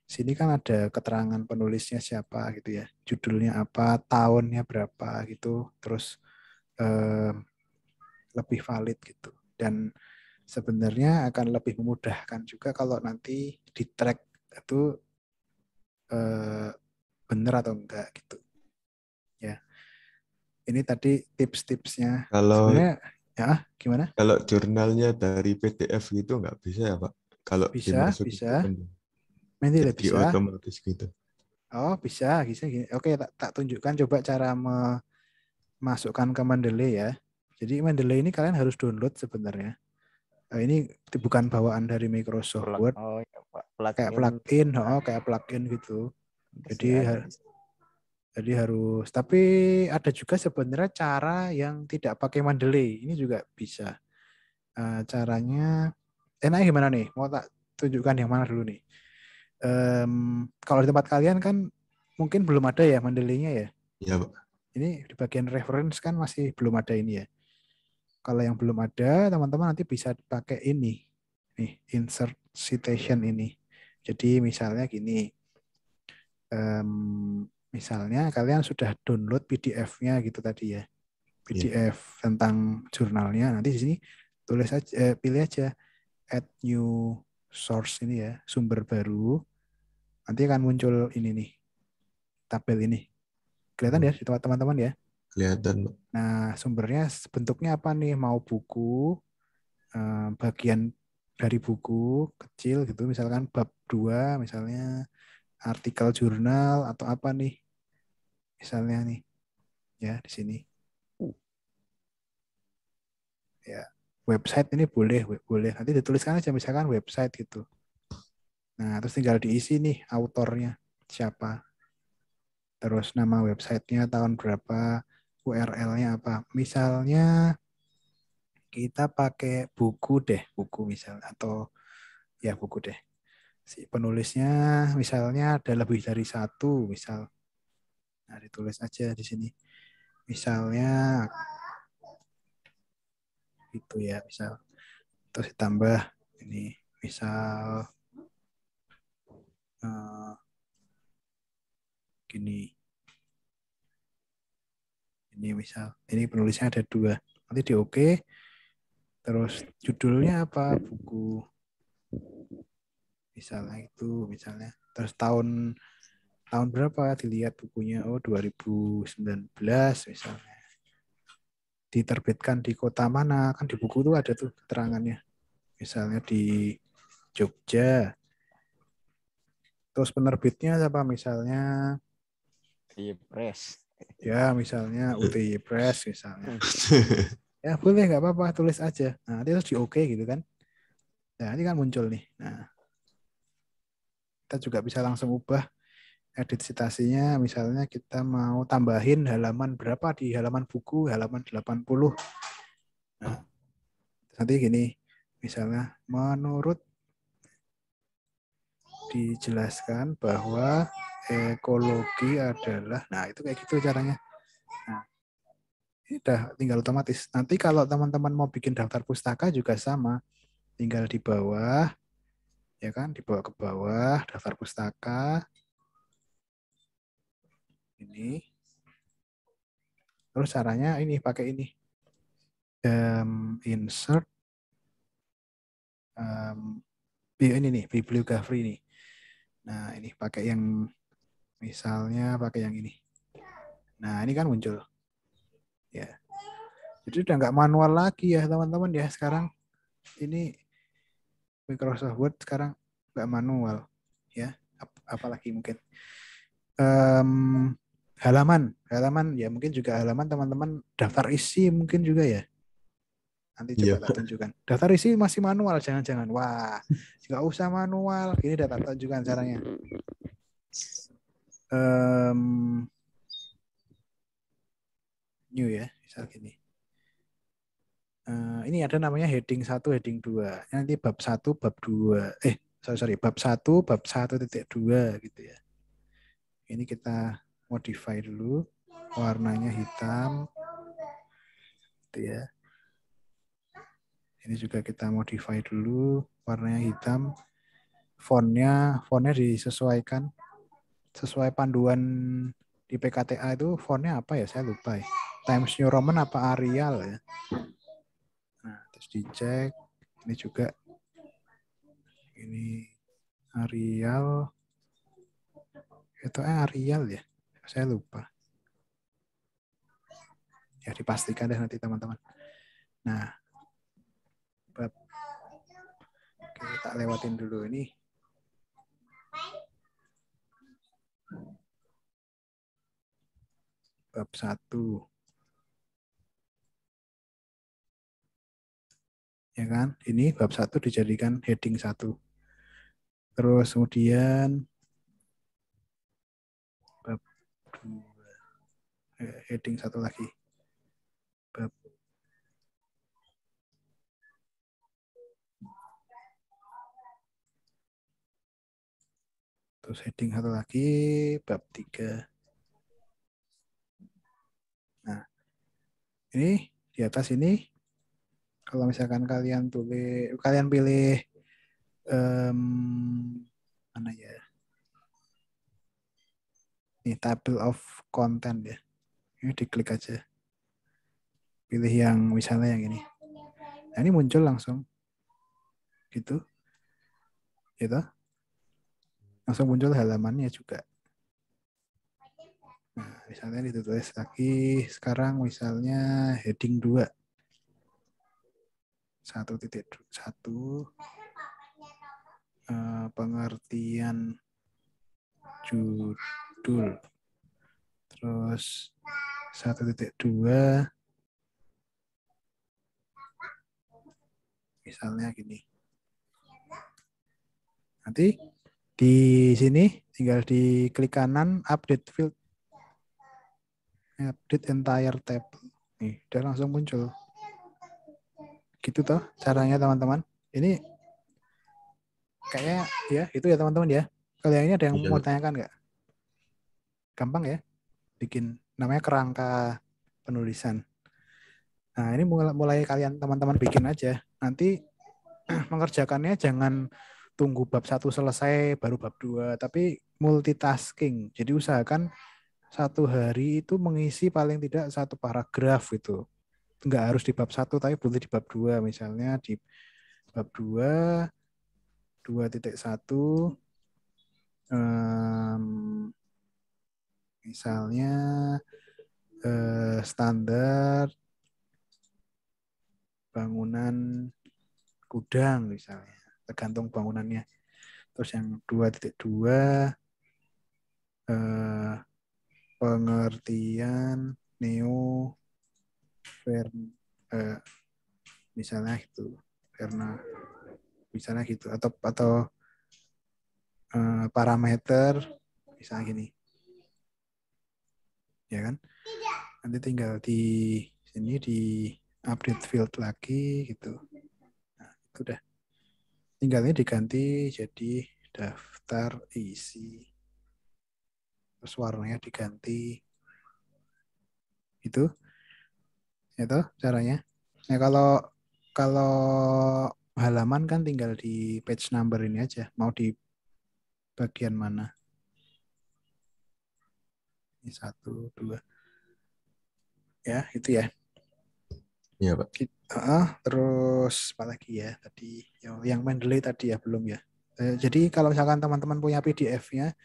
sini kan ada keterangan penulisnya siapa gitu ya, judulnya apa, tahunnya berapa gitu, terus lebih valid gitu. Dan sebenarnya akan lebih memudahkan juga kalau nanti di track itu benar atau enggak gitu. Ya. Ini tadi tips-tipsnya. Kalau Sebenarnya ya gimana? kalau jurnalnya dari PDF gitu nggak bisa ya Pak? Kalau Bisa, dimasukin ke bisa. Mendeley. Mendeley Jadi bisa. otomatis gitu. Oh, bisa gini. Oke, tak tunjukkan coba cara memasukkan ke Mendeley ya. Jadi Mendeley ini kalian harus download sebenarnya. Ini bukan bawaan dari Microsoft Word, Oh ya Pak, kayak plugin. plugin, kayak plugin gitu. Pasti ada. Jadi harus, tapi ada juga sebenarnya cara yang tidak pakai Mendeley. Ini juga bisa. Caranya, enaknya gimana nih? Mau tak tunjukkan yang mana dulu nih? Kalau di tempat kalian kan mungkin belum ada ya Mendeley-nya ya. Iya Pak. Ini di bagian reference kan masih belum ada ini ya. Kalau yang belum ada, teman-teman nanti bisa pakai ini. Nih, insert citation ini. Jadi misalnya gini, misalnya kalian sudah download PDF-nya gitu tadi ya. Iya. PDF tentang jurnalnya. Nanti di sini tulis aja, pilih aja add new source ini ya, sumber baru. Nanti akan muncul ini nih, tabel ini. Kelihatan ya di tempat teman-teman ya. Kelihatan Pak. Nah, sumbernya bentuknya apa nih? Mau buku, bagian dari buku kecil gitu, misalkan bab 2, misalnya artikel jurnal atau apa nih? Misalnya nih, ya di sini. Ya, website ini boleh. Nanti dituliskan aja misalkan website gitu. Nah, terus tinggal diisi nih autornya siapa. Terus nama websitenya tahun berapa, URL-nya apa. Misalnya kita pakai buku misalnya, atau ya buku deh. Si penulisnya misalnya ada lebih dari satu, misal. Nah, ditulis aja di sini. Misalnya itu ya, misal. Terus ditambah ini, misal gini. Ini misal, ini penulisnya ada 2. Nanti di oke. Terus judulnya apa? Buku. Misalnya itu, misalnya. Terus tahun berapa dilihat bukunya? Oh, 2019 misalnya. Diterbitkan di kota mana? Kan di buku itu ada tuh keterangannya. Misalnya di Jogja. Terus penerbitnya apa? Misalnya Di press. ya misalnya UTY Press misalnya. Ya boleh, nggak apa-apa, tulis aja. Nah, nanti terus di oke gitu kan. Nah, ini kan muncul nih. Nah, kita juga bisa langsung ubah edit citasinya. Misalnya kita mau tambahin halaman berapa di halaman buku, halaman 80. Nah, nanti gini, misalnya menurut dijelaskan bahwa ekologi adalah, nah itu kayak gitu caranya. Nah, ini udah tinggal otomatis. Nanti kalau teman-teman mau bikin daftar pustaka juga sama, tinggal di bawah, ya kan, dibawa ke bawah, daftar pustaka, ini. Terus caranya ini, pakai ini. Insert, ini nih, bibliography nih. Nah, ini pakai yang, misalnya pakai yang ini. Nah, ini kan muncul. Ya. Jadi udah nggak manual lagi ya, teman-teman ya. Sekarang ini Microsoft Word sekarang nggak manual. Ya, apalagi mungkin. Halaman ya, mungkin juga halaman teman-teman daftar isi mungkin juga ya. Nanti Iya coba tak tunjukkan. Daftar isi masih manual, jangan-jangan. Wah, nggak usah manual. Ini data tunjukkan caranya. New ya, misal gini. Ini ada namanya heading 1, heading 2. Nanti bab 1, bab 2. Bab 1, bab 1.2 gitu ya. Ini kita modify dulu. Warnanya hitam. Gitu ya. Ini juga kita modify dulu. Warnanya hitam. Fontnya disesuaikan. Sesuai panduan di PKTA itu fontnya apa ya? Saya lupa ya. Times New Roman apa Arial ya. Nah, terus dicek. Ini juga. Ini Arial. Itu Arial ya. Saya lupa. Ya dipastikan deh nanti teman-teman. Nah, bab oke, tak lewatin dulu ini. Bab 1. Ya kan? Ini bab 1 dijadikan heading 1. Terus kemudian bab 2. Heading 1 lagi. Bab terus heading 1 lagi, bab 3. Nah, ini di atas ini kalau misalkan kalian pilih mana ya? Ini table of content ya. Ini diklik aja. Pilih yang misalnya yang ini. Nah, ini muncul langsung. Gitu. Gitu. Langsung muncul halamannya juga. Nah, misalnya ditulis lagi sekarang misalnya heading 2. 1.1 pengertian judul. Terus 1.2 misalnya gini. Nanti di sini tinggal diklik kanan update field. Update entire table. Nih, udah langsung muncul. Gitu toh caranya teman-teman. Ini kayaknya ya itu ya teman-teman ya. Kalau yang ini ada yang mau tanyakan nggak? Gampang ya. Bikin namanya kerangka penulisan. Nah, ini mulai kalian teman-teman bikin aja. Nanti mengerjakannya jangan tunggu bab 1 selesai baru bab 2, tapi multitasking. Jadi usahakan satu hari itu mengisi paling tidak 1 paragraf itu. Enggak harus di bab 1 tapi boleh di bab 2. Misalnya di bab 2 2.1 misalnya standar bangunan gudang misalnya, tergantung bangunannya. Terus yang 2.2 pengertian neo misalnya gitu, karena misalnya gitu atau parameter misalnya gini, ya kan? Nanti tinggal di sini di update field lagi gitu. Nah, itu udah. Tinggal ini diganti jadi daftar isi. Terus warnanya diganti. Itu caranya. Nah, kalau halaman kan tinggal di page number ini aja. Mau di bagian mana? Ini 1, 2. Ya, itu ya. Iya, Pak. Terus apa lagi ya tadi? Yang Mendeley tadi ya belum ya. Jadi kalau misalkan teman-teman punya PDF-nya,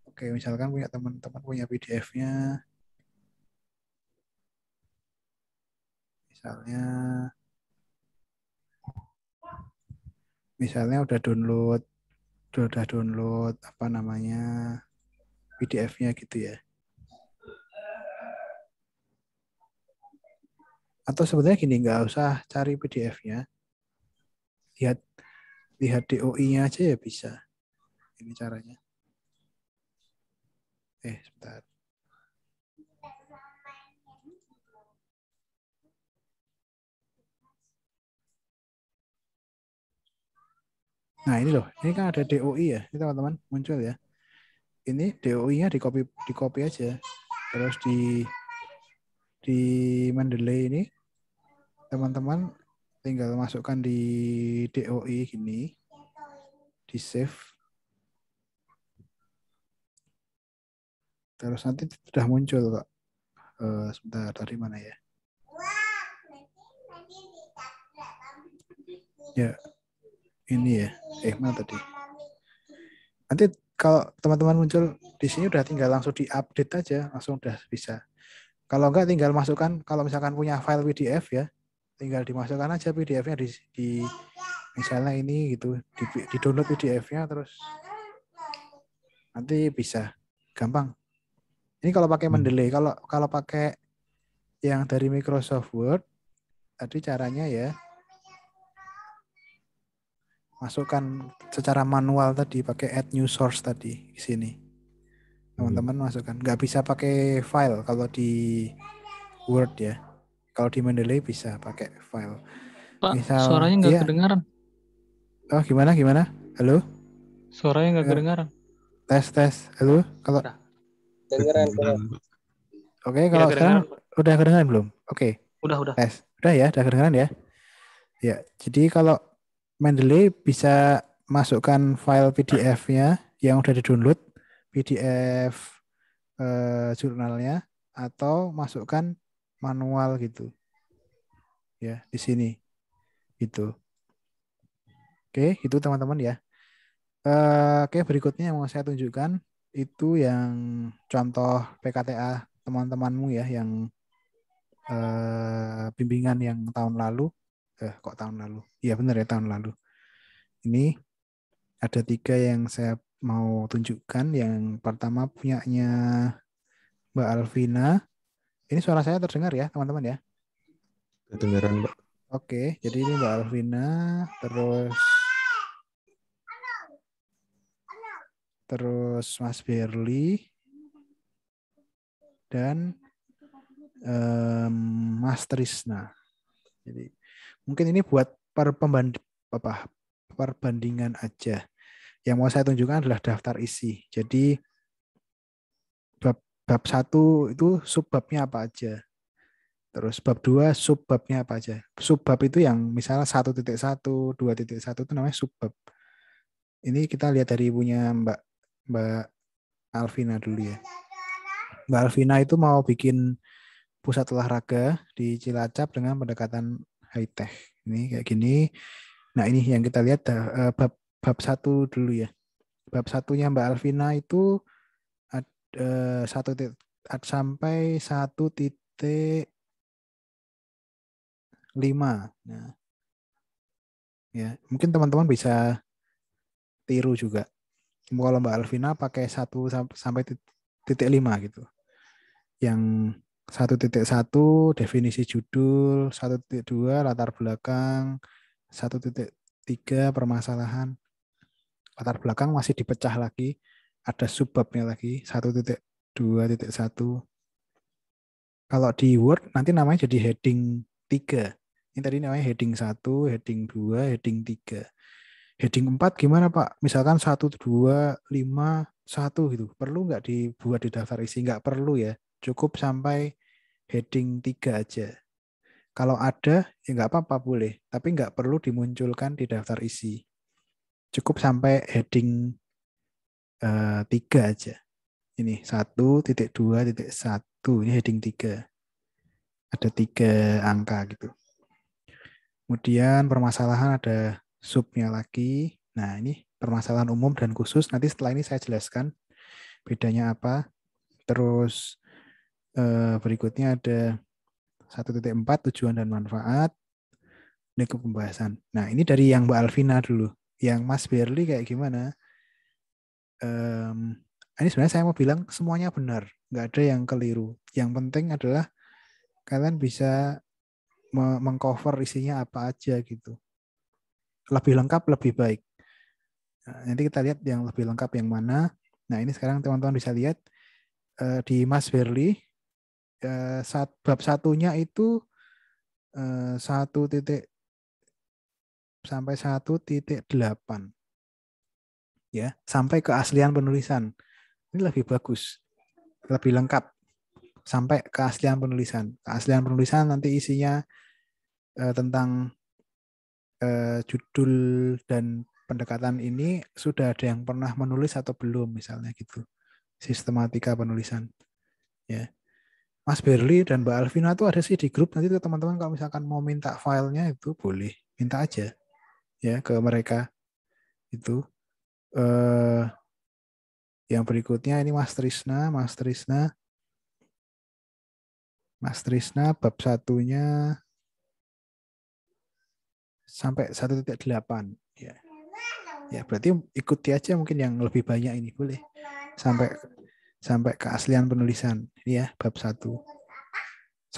oke, misalkan teman-teman punya PDF-nya, misalnya udah download apa namanya PDF-nya gitu ya. Atau sebenarnya gini, nggak usah cari PDF-nya, lihat DOI-nya aja ya bisa. Ini caranya. Sebentar. Nah ini loh, ini kan ada DOI ya, ini teman-teman muncul ya. Ini DOI-nya di copy aja, terus di Mendeley ini teman-teman tinggal masukkan di DOI gini, di save, terus nanti sudah muncul kok. Sebentar, tadi mana ya? Ya, ini ya. Mana tadi? Nanti kalau teman-teman muncul di sini udah tinggal langsung di update aja, langsung udah bisa. Kalau enggak tinggal masukkan, kalau misalkan punya file PDF ya, tinggal dimasukkan aja PDF-nya di misalnya ini gitu, di download PDF-nya terus nanti bisa gampang. Ini kalau pakai Mendeley, kalau pakai yang dari Microsoft Word tadi caranya ya masukkan secara manual tadi pakai add new source tadi di sini. Teman-teman masukkan. Nggak bisa pakai file kalau di Word ya. Kalau di Mendeley bisa pakai file. Pak, Misal, suaranya nggak iya. kedengaran. Oh, gimana? Halo? Suaranya nggak Dengar. kedengaran. Tes. Halo? Kalau Udah. Dengeran. Oke, Ya, kalau sekarang kedengaran. udah kedengaran belum? Oke. Udah. Tes. Udah ya, udah kedengaran ya? Ya, jadi kalau Mendeley bisa masukkan file PDF-nya yang udah di-download, PDF jurnalnya, atau masukkan manual gitu. Ya, di sini. Gitu. Oke, itu teman-teman ya. Oke, berikutnya yang mau saya tunjukkan itu yang contoh PKTA teman-temanmu ya, yang bimbingan yang tahun lalu. Kok tahun lalu? Iya benar ya, tahun lalu. Ini ada 3 yang saya mau tunjukkan. Yang pertama punyanya Mbak Alvina. Ini suara saya terdengar ya teman-teman ya? Kedengaran, Pak. Oke, jadi ini Mbak Alvina, terus Mas Berli, dan Mas Trisna. Jadi mungkin ini buat perbandingan aja. Yang mau saya tunjukkan adalah daftar isi. Jadi bab 1 itu subbabnya apa aja. Terus bab 2 subbabnya apa aja. Subbab itu yang misalnya 1.1, 2.1 itu namanya subbab. Ini kita lihat dari ibunya Mbak Alvina dulu ya. Mbak Alvina itu mau bikin pusat olahraga di Cilacap dengan pendekatan high tech. Ini kayak gini. Nah, ini yang kita lihat bab 1 dulu ya. Bab 1-nya Mbak Alvina itu sampai 1.5. Nah, ya, mungkin teman-teman bisa tiru juga. Kalau Mbak Alvina pakai 1 sampai 5 gitu. Yang 1.1 definisi judul, 1.2 latar belakang, 1.3 permasalahan. Latar belakang masih dipecah lagi, ada subbabnya lagi, 1.2.1. Kalau di Word nanti namanya jadi heading 3. Ini tadi namanya heading 1, heading 2, heading 3. Heading 4 gimana Pak? Misalkan 1, 2, 5, 1 gitu. Perlu nggak dibuat di daftar isi? Nggak perlu ya. Cukup sampai heading 3 aja. Kalau ada, ya nggak apa-apa boleh. Tapi nggak perlu dimunculkan di daftar isi. Cukup sampai heading 3 aja. Ini 1.2.1. Ini heading 3. Ada 3 angka gitu. Kemudian permasalahan ada subnya lagi. Nah, ini permasalahan umum dan khusus. Nanti setelah ini saya jelaskan bedanya apa. Terus berikutnya ada 1.4 tujuan dan manfaat. Ini ke pembahasan. Nah, ini dari yang Mbak Alvina dulu. Yang Mas Berli kayak gimana? Ini sebenarnya saya mau bilang semuanya benar. Nggak ada yang keliru. Yang penting adalah kalian bisa mengcover isinya apa aja gitu. Lebih lengkap, lebih baik. Nah, nanti kita lihat yang lebih lengkap yang mana. Nah, ini sekarang teman-teman bisa lihat di Mas Berli bab 1-nya itu 1 titik sampai 1.8 ya, sampai keaslian penulisan. Ini lebih bagus, lebih lengkap sampai keaslian penulisan. Keaslian penulisan nanti isinya tentang judul dan pendekatan ini sudah ada yang pernah menulis atau belum misalnya gitu. Sistematika penulisan. Ya. Mas Berli dan Mbak Alvina tuh ada sih di grup. Nanti tuh teman-teman kalau misalkan mau minta filenya itu boleh, minta aja ya ke mereka itu. Yang berikutnya ini Mas Trisna. Mas Trisna bab 1-nya sampai 1.8 ya. Ya, berarti ikuti aja mungkin yang lebih banyak ini boleh. Sampai keaslian penulisan. Ini ya, bab 1.8.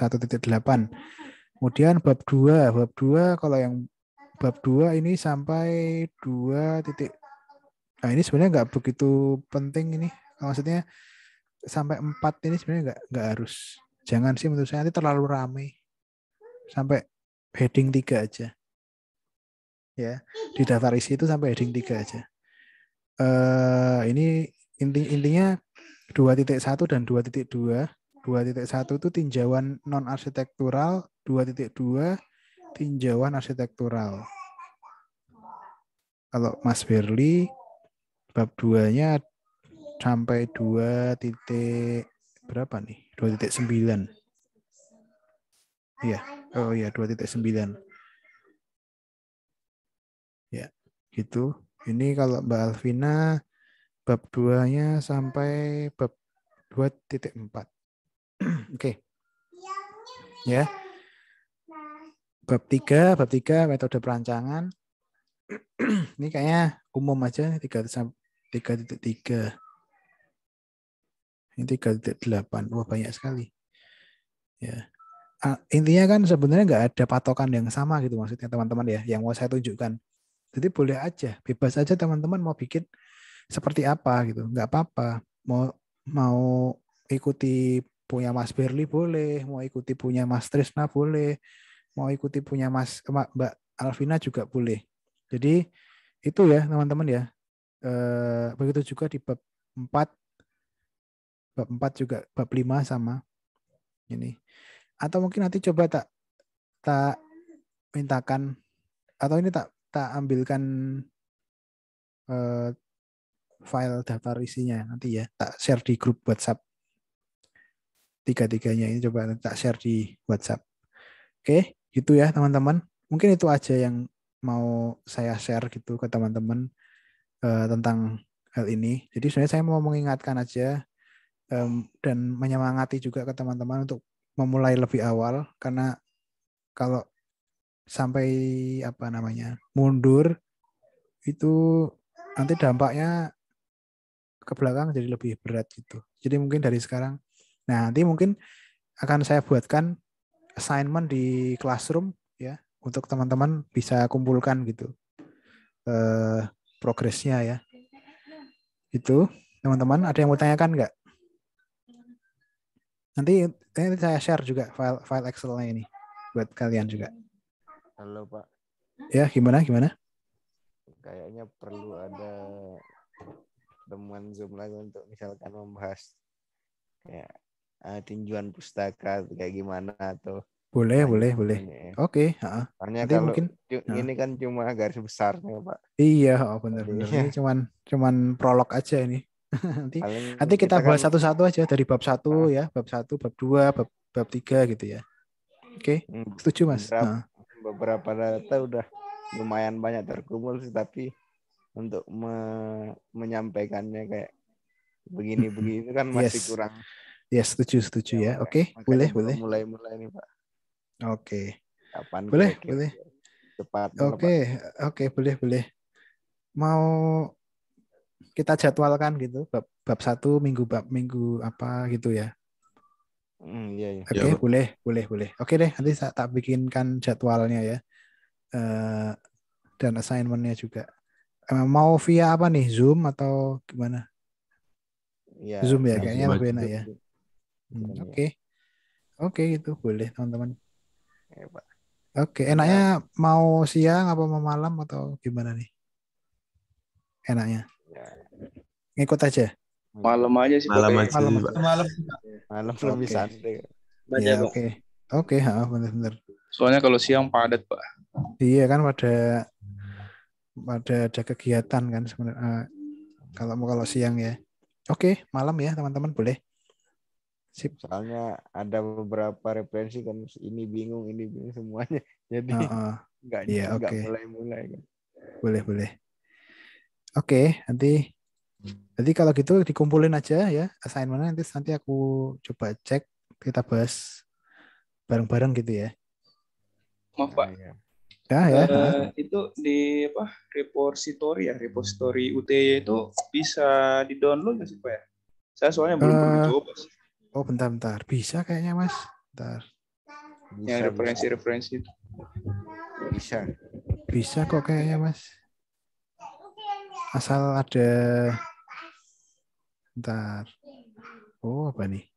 Kemudian bab 2. Bab 2 kalau yang bab 2 ini sampai 2. Nah, ini sebenarnya nggak begitu penting ini. Maksudnya sampai 4 ini sebenarnya nggak harus. Jangan sih menurut saya nanti terlalu ramai. Sampai heading 3 aja. Ya, di daftar isi itu sampai heading 3 aja. Ini intinya 2.1 dan 2.2. 2.1 itu tinjauan non arsitektural, 2.2 tinjauan arsitektural. Kalau Mas Berli bab 2-nya sampai 2. Berapa nih? 2.9. Iya. Oh iya, 2.9. Ya, gitu. Ini kalau Mbak Alvina bab 2-nya sampai bab 2.4. Oke. Ya. Bab 3 metode perancangan. Ini kayaknya umum aja 3.3. Ini 3.8. Wah, banyak sekali. Ya. Intinya kan sebenarnya nggak ada patokan yang sama gitu maksudnya teman-teman ya, yang mau saya tunjukkan. Jadi boleh aja, bebas aja teman-teman mau bikin seperti apa gitu, nggak apa-apa. Mau ikuti punya Mas Berli boleh, mau ikuti punya Mas Trisna boleh, mau ikuti punya Mbak Alvina juga boleh. Jadi itu ya teman-teman ya. Begitu juga di bab 4. Bab 4 juga, bab 5 sama ini. Atau mungkin nanti coba tak mintakan, atau ini tak ambilkan file daftar isinya nanti ya, tak share di grup WhatsApp. Tiga-tiganya ini coba tak share di WhatsApp. Oke, gitu ya teman-teman. Mungkin itu aja yang mau saya share gitu ke teman-teman tentang hal ini. Jadi sebenarnya saya mau mengingatkan aja dan menyemangati juga ke teman-teman untuk memulai lebih awal, karena kalau sampai mundur itu nanti dampaknya ke belakang jadi lebih berat gitu. Jadi mungkin dari sekarang. Nah, nanti mungkin akan saya buatkan assignment di Classroom ya, untuk teman-teman bisa kumpulkan gitu progresnya ya. Itu teman-teman ada yang mau tanyakan nggak? Nanti saya share juga file Excel-nya ini buat kalian juga. Halo Pak, Ya, gimana? kayaknya perlu ada temuan Zoom lagi untuk misalkan membahas kayak tinjauan pustaka kayak gimana atau Boleh. ya. Oke, Karena nanti kalau mungkin ini kan cuma garis besarnya Pak. iya, benar-benar. Ini cuman prolog aja ini. Paling nanti kita bahas kan satu-satu aja dari bab 1 ya, bab 1, bab 2, bab 3 gitu ya. Oke, setuju Mas? beberapa data udah lumayan banyak terkumpul sih, tapi untuk menyampaikannya kayak begini kan masih kurang. Yes, setuju ya. Oke, boleh. Mulai nih Pak. Oke. Kapan Boleh. Cepat. Oke, boleh. Mau kita jadwalkan gitu bab 1 minggu apa gitu ya. Iya. Oke, boleh. Oke deh, nanti saya tak bikinkan jadwalnya ya. Dan assignment-nya juga. Mau via apa nih? Zoom atau gimana? Ya, Zoom ya, kayaknya lebih enak ya. Oke, itu boleh teman-teman. Ya, Pak. Oke, enaknya mau siang apa mau malam atau gimana nih? Enaknya? Ya. Ngikut aja. Malam aja sih. Malam aja. Malam lebih santai. Ya, oke, benar-benar. Soalnya kalau siang padat, Pak. Iya kan pada ada kegiatan kan sebenarnya. Kalau siang ya. Oke, malam ya teman-teman boleh. Sip. Soalnya ada beberapa referensi kan ini bingung semuanya. Jadi nggak mulai-mulai kan. Boleh. Oke, nanti kalau gitu dikumpulin aja ya assignment-nya, nanti aku coba cek, kita bahas bareng-bareng gitu ya. Maaf Pak, Iya. Ya. itu di apa repository UTY itu bisa di-download nggak sih Pak ya? Saya soalnya belum pernah coba sih. Oh, bentar. Bisa kayaknya, Mas. Bentar. Yang referensi itu. Bisa. Bisa kok kayaknya, Mas. Asal ada. Bentar. Oh, apa nih?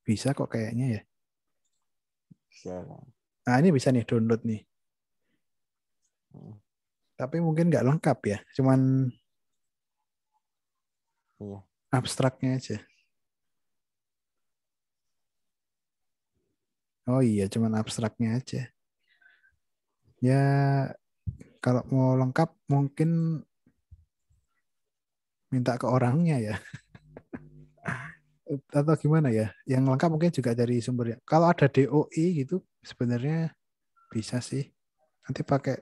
Bisa kok kayaknya ya. Bisa. Nah, ini bisa nih download nih. Tapi mungkin nggak lengkap ya. Cuman Iya. abstraknya aja. Oh iya, cuman abstraknya aja. Ya, kalau mau lengkap mungkin minta ke orangnya ya. Atau gimana ya? Yang lengkap mungkin juga dari sumbernya. Kalau ada DOI gitu, sebenarnya bisa sih. Nanti pakai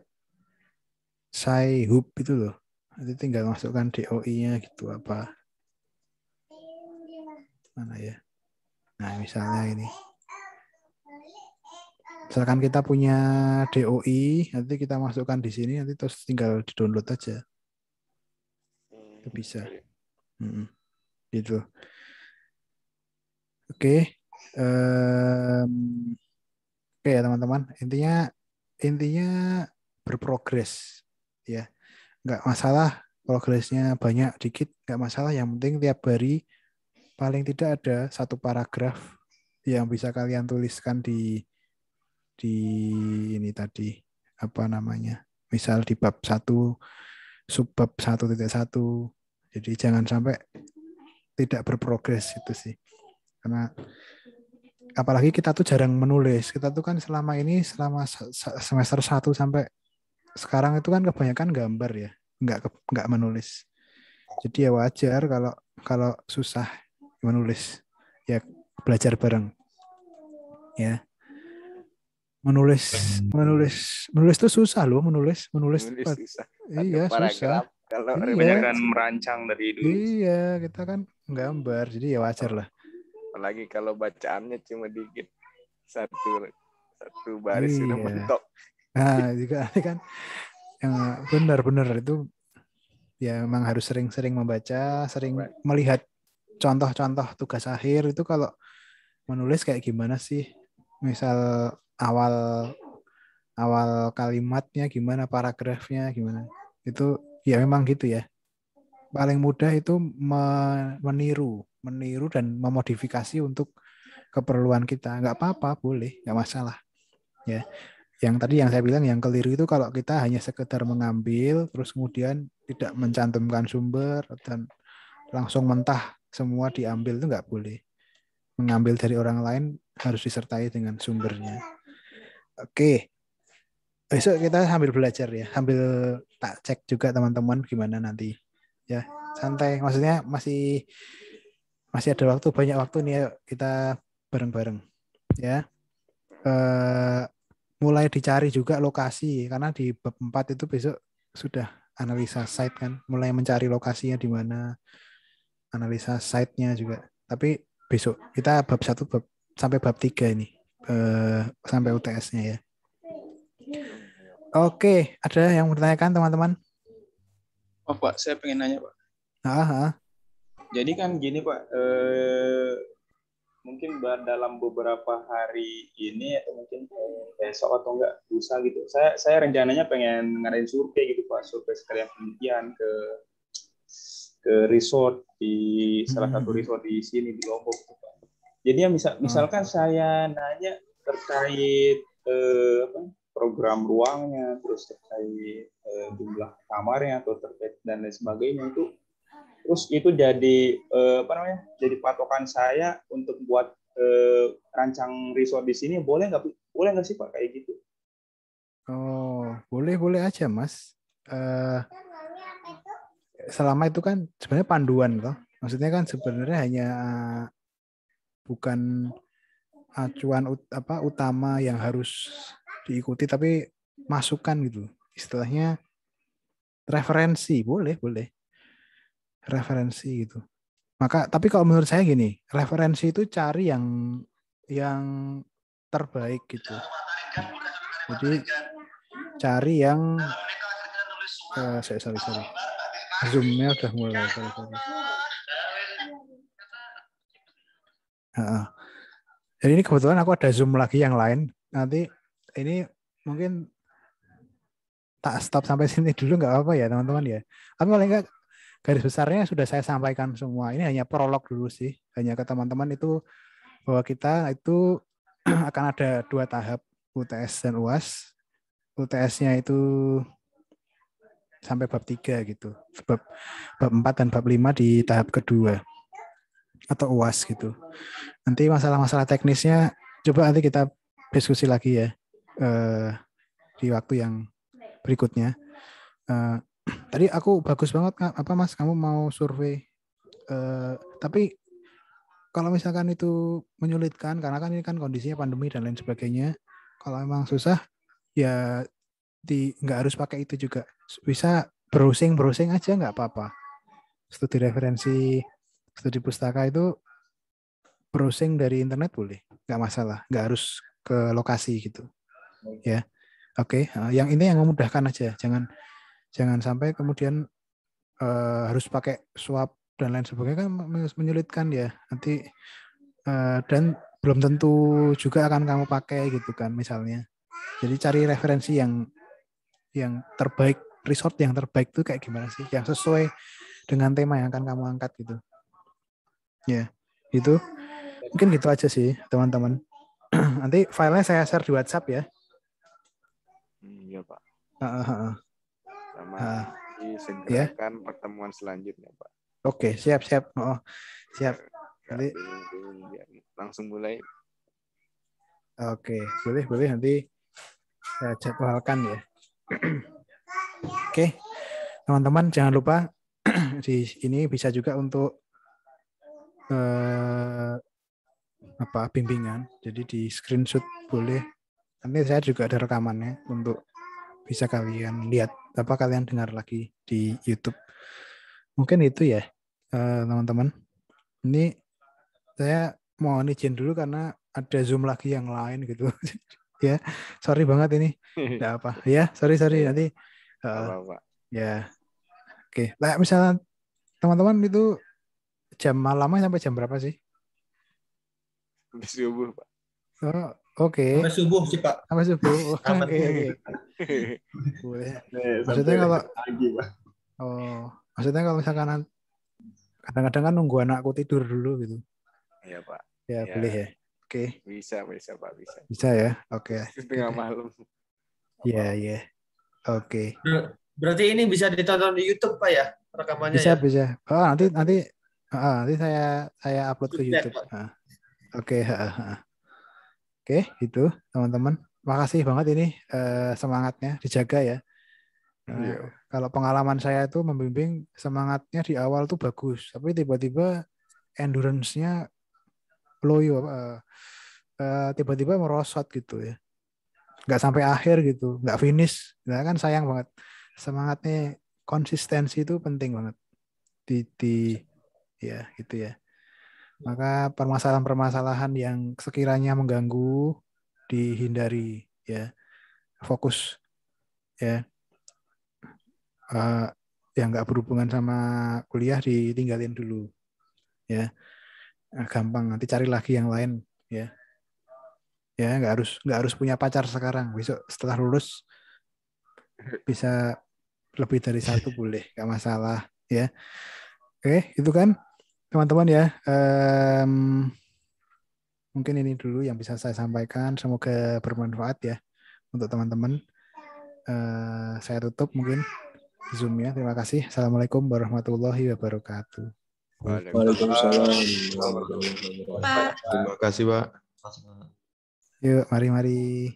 Sci-Hub itu loh. Nanti tinggal masukkan DOI-nya gitu apa. Mana ya? Nah, misalnya ini. Misalkan kita punya DOI, nanti kita masukkan di sini, nanti terus tinggal di-download aja. Itu bisa. Gitu. Oke. Oke ya teman-teman. Intinya berprogres. Ya. Nggak masalah progresnya banyak, dikit. Nggak masalah. Yang penting tiap hari paling tidak ada satu paragraf yang bisa kalian tuliskan di ini tadi apa namanya, misal di bab 1 subbab 1.1. Jadi jangan sampai tidak berprogres itu sih, karena apalagi kita tuh jarang menulis. Kita tuh kan selama semester 1 sampai sekarang itu kan kebanyakan gambar ya, nggak menulis. Jadi ya wajar kalau susah menulis, ya belajar bareng ya. Menulis itu susah loh, menulis susah. iya susah. Kalau Kebanyakan merancang dari dulu. Iya, kita kan gambar, jadi ya wajar lah. apalagi kalau bacaannya cuma dikit, satu baris sudah Iya. mentok. Nah juga kan yang benar itu ya memang harus sering-sering membaca, sering melihat contoh-contoh tugas akhir itu. Kalau menulis kayak gimana sih, misal awal kalimatnya gimana, paragrafnya gimana, itu ya memang gitu ya. Paling mudah itu meniru dan memodifikasi untuk keperluan kita. Nggak apa-apa, boleh, nggak masalah ya. Yang tadi yang saya bilang, yang keliru itu kalau kita hanya sekedar mengambil terus kemudian tidak mencantumkan sumber dan langsung mentah semua diambil, itu nggak boleh. Mengambil dari orang lain harus disertai dengan sumbernya. Oke. Besok kita sambil belajar ya, sambil tak cek juga teman-teman gimana nanti. Ya, santai. Maksudnya masih ada waktu, banyak waktu nih, ayo kita bareng-bareng. Ya. Mulai dicari juga lokasi, karena di bab 4 itu besok sudah analisa site kan, mulai mencari lokasinya di mana, analisa site-nya juga. Tapi besok kita bab 1 sampai bab 3 ini, sampai UTS-nya ya. Oke, ada yang bertanyakan teman-teman? Oh Pak, saya pengen nanya Pak. Jadi kan gini Pak, mungkin dalam beberapa hari ini atau mungkin besok atau enggak lusa gitu, saya rencananya pengen ngadain survei gitu Pak, survei sekalian penelitian ke resort di salah satu resort di sini di Lombok gitu Pak. Jadi ya misalkan saya nanya terkait program ruangnya, terus terkait jumlah kamarnya atau terkait dan lain sebagainya, itu terus itu jadi jadi patokan saya untuk buat rancang resort di sini. Boleh nggak sih Pak kayak gitu? Oh, boleh aja Mas. Selama itu kan sebenarnya panduan loh. Maksudnya kan sebenarnya hanya bukan acuan utama yang harus diikuti, tapi masukan gitu. Istilahnya referensi, boleh. Referensi gitu. Tapi kalau menurut saya gini, referensi itu cari yang terbaik gitu. Jadi cari yang sorry. Zoom-nya udah mulai. Sorry. Jadi ini kebetulan aku ada Zoom lagi yang lain. Nanti ini mungkin tak stop sampai sini dulu nggak apa-apa ya teman-teman ya. Tapi paling nggak garis besarnya sudah saya sampaikan semua. Ini hanya prolog dulu sih. Hanya ke teman-teman itu bahwa kita itu akan ada 2 tahap, UTS dan UAS. UTS-nya itu sampai bab 3 gitu. Bab 4 dan bab 5 di tahap kedua. Atau UAS gitu. Nanti masalah-masalah teknisnya coba nanti kita diskusi lagi ya di waktu yang berikutnya. Tadi aku bagus banget apa Mas, kamu mau survei. Tapi kalau misalkan itu menyulitkan karena kan ini kan kondisinya pandemi dan lain sebagainya. Kalau memang susah ya nggak harus pakai itu juga. Bisa browsing aja nggak apa-apa. Studi referensi, studi pustaka itu browsing dari internet boleh, nggak masalah, nggak harus ke lokasi gitu, ya. Oke, yang ini yang memudahkan aja, jangan sampai kemudian harus pakai swab dan lain sebagainya kan menyulitkan ya nanti dan belum tentu juga akan kamu pakai gitu kan misalnya. Jadi cari referensi yang terbaik, resort yang terbaik itu kayak gimana sih, yang sesuai dengan tema yang akan kamu angkat gitu, ya itu. Mungkin gitu aja sih teman-teman. Nanti filenya saya share di WhatsApp ya. Iya Pak. Sama Ya. disegerakan pertemuan selanjutnya Pak. Oke, siap. Siap. Nanti Bingung biar langsung mulai. Oke, boleh nanti saya jadwalkan ya. Oke, teman-teman jangan lupa di ini bisa juga untuk bimbingan. Jadi di screenshot boleh. Nanti saya juga ada rekamannya untuk bisa kalian lihat kalian dengar lagi di YouTube. Mungkin itu ya teman-teman. Ini saya mau izin dulu karena ada Zoom lagi yang lain gitu. Ya, sorry banget ini. Enggak apa. Ya, sorry nanti ya. Oke. Nah, misalnya teman-teman itu jam malamnya sampai jam berapa sih? Sampai subuh Pak. Oh, oke. Sampai subuh sih Pak. Sampai subuh. Oke. Boleh. Maksudnya kalau pagi, Pak. maksudnya kalau misalkan kadang-kadang kan nunggu anakku tidur dulu gitu. Iya Pak. Ya, boleh ya. Oke. Bisa Pak, bisa. Bisa ya. Oke. Tengah malam. Iya. Oke. Berarti ini bisa ditonton di YouTube Pak ya rekamannya Bisa. ya? Oh, nanti saya upload ke YouTube. Oke. Oke, itu teman-teman. Makasih banget ini semangatnya dijaga ya. Kalau pengalaman saya itu membimbing semangatnya di awal tuh bagus, tapi tiba-tiba endurance-nya loyo, tiba-tiba merosot gitu ya. Nggak sampai akhir gitu, nggak finish. Nah, kan sayang banget. Semangatnya, konsistensi itu penting banget. Ya gitu ya. Maka permasalahan-permasalahan yang sekiranya mengganggu dihindari ya. Fokus ya. Yang nggak berhubungan sama kuliah ditinggalin dulu ya. Gampang, nanti cari lagi yang lain ya. Ya nggak harus punya pacar sekarang, besok setelah lulus bisa lebih dari satu boleh, nggak masalah ya. Oke, itu kan teman-teman ya. Mungkin ini dulu yang bisa saya sampaikan, semoga bermanfaat ya untuk teman-teman. Saya tutup mungkin Zoom-nya. Terima kasih. Assalamualaikum warahmatullahi wabarakatuh. Waalaikumsalam. Terima kasih Pak. Yuk, mari.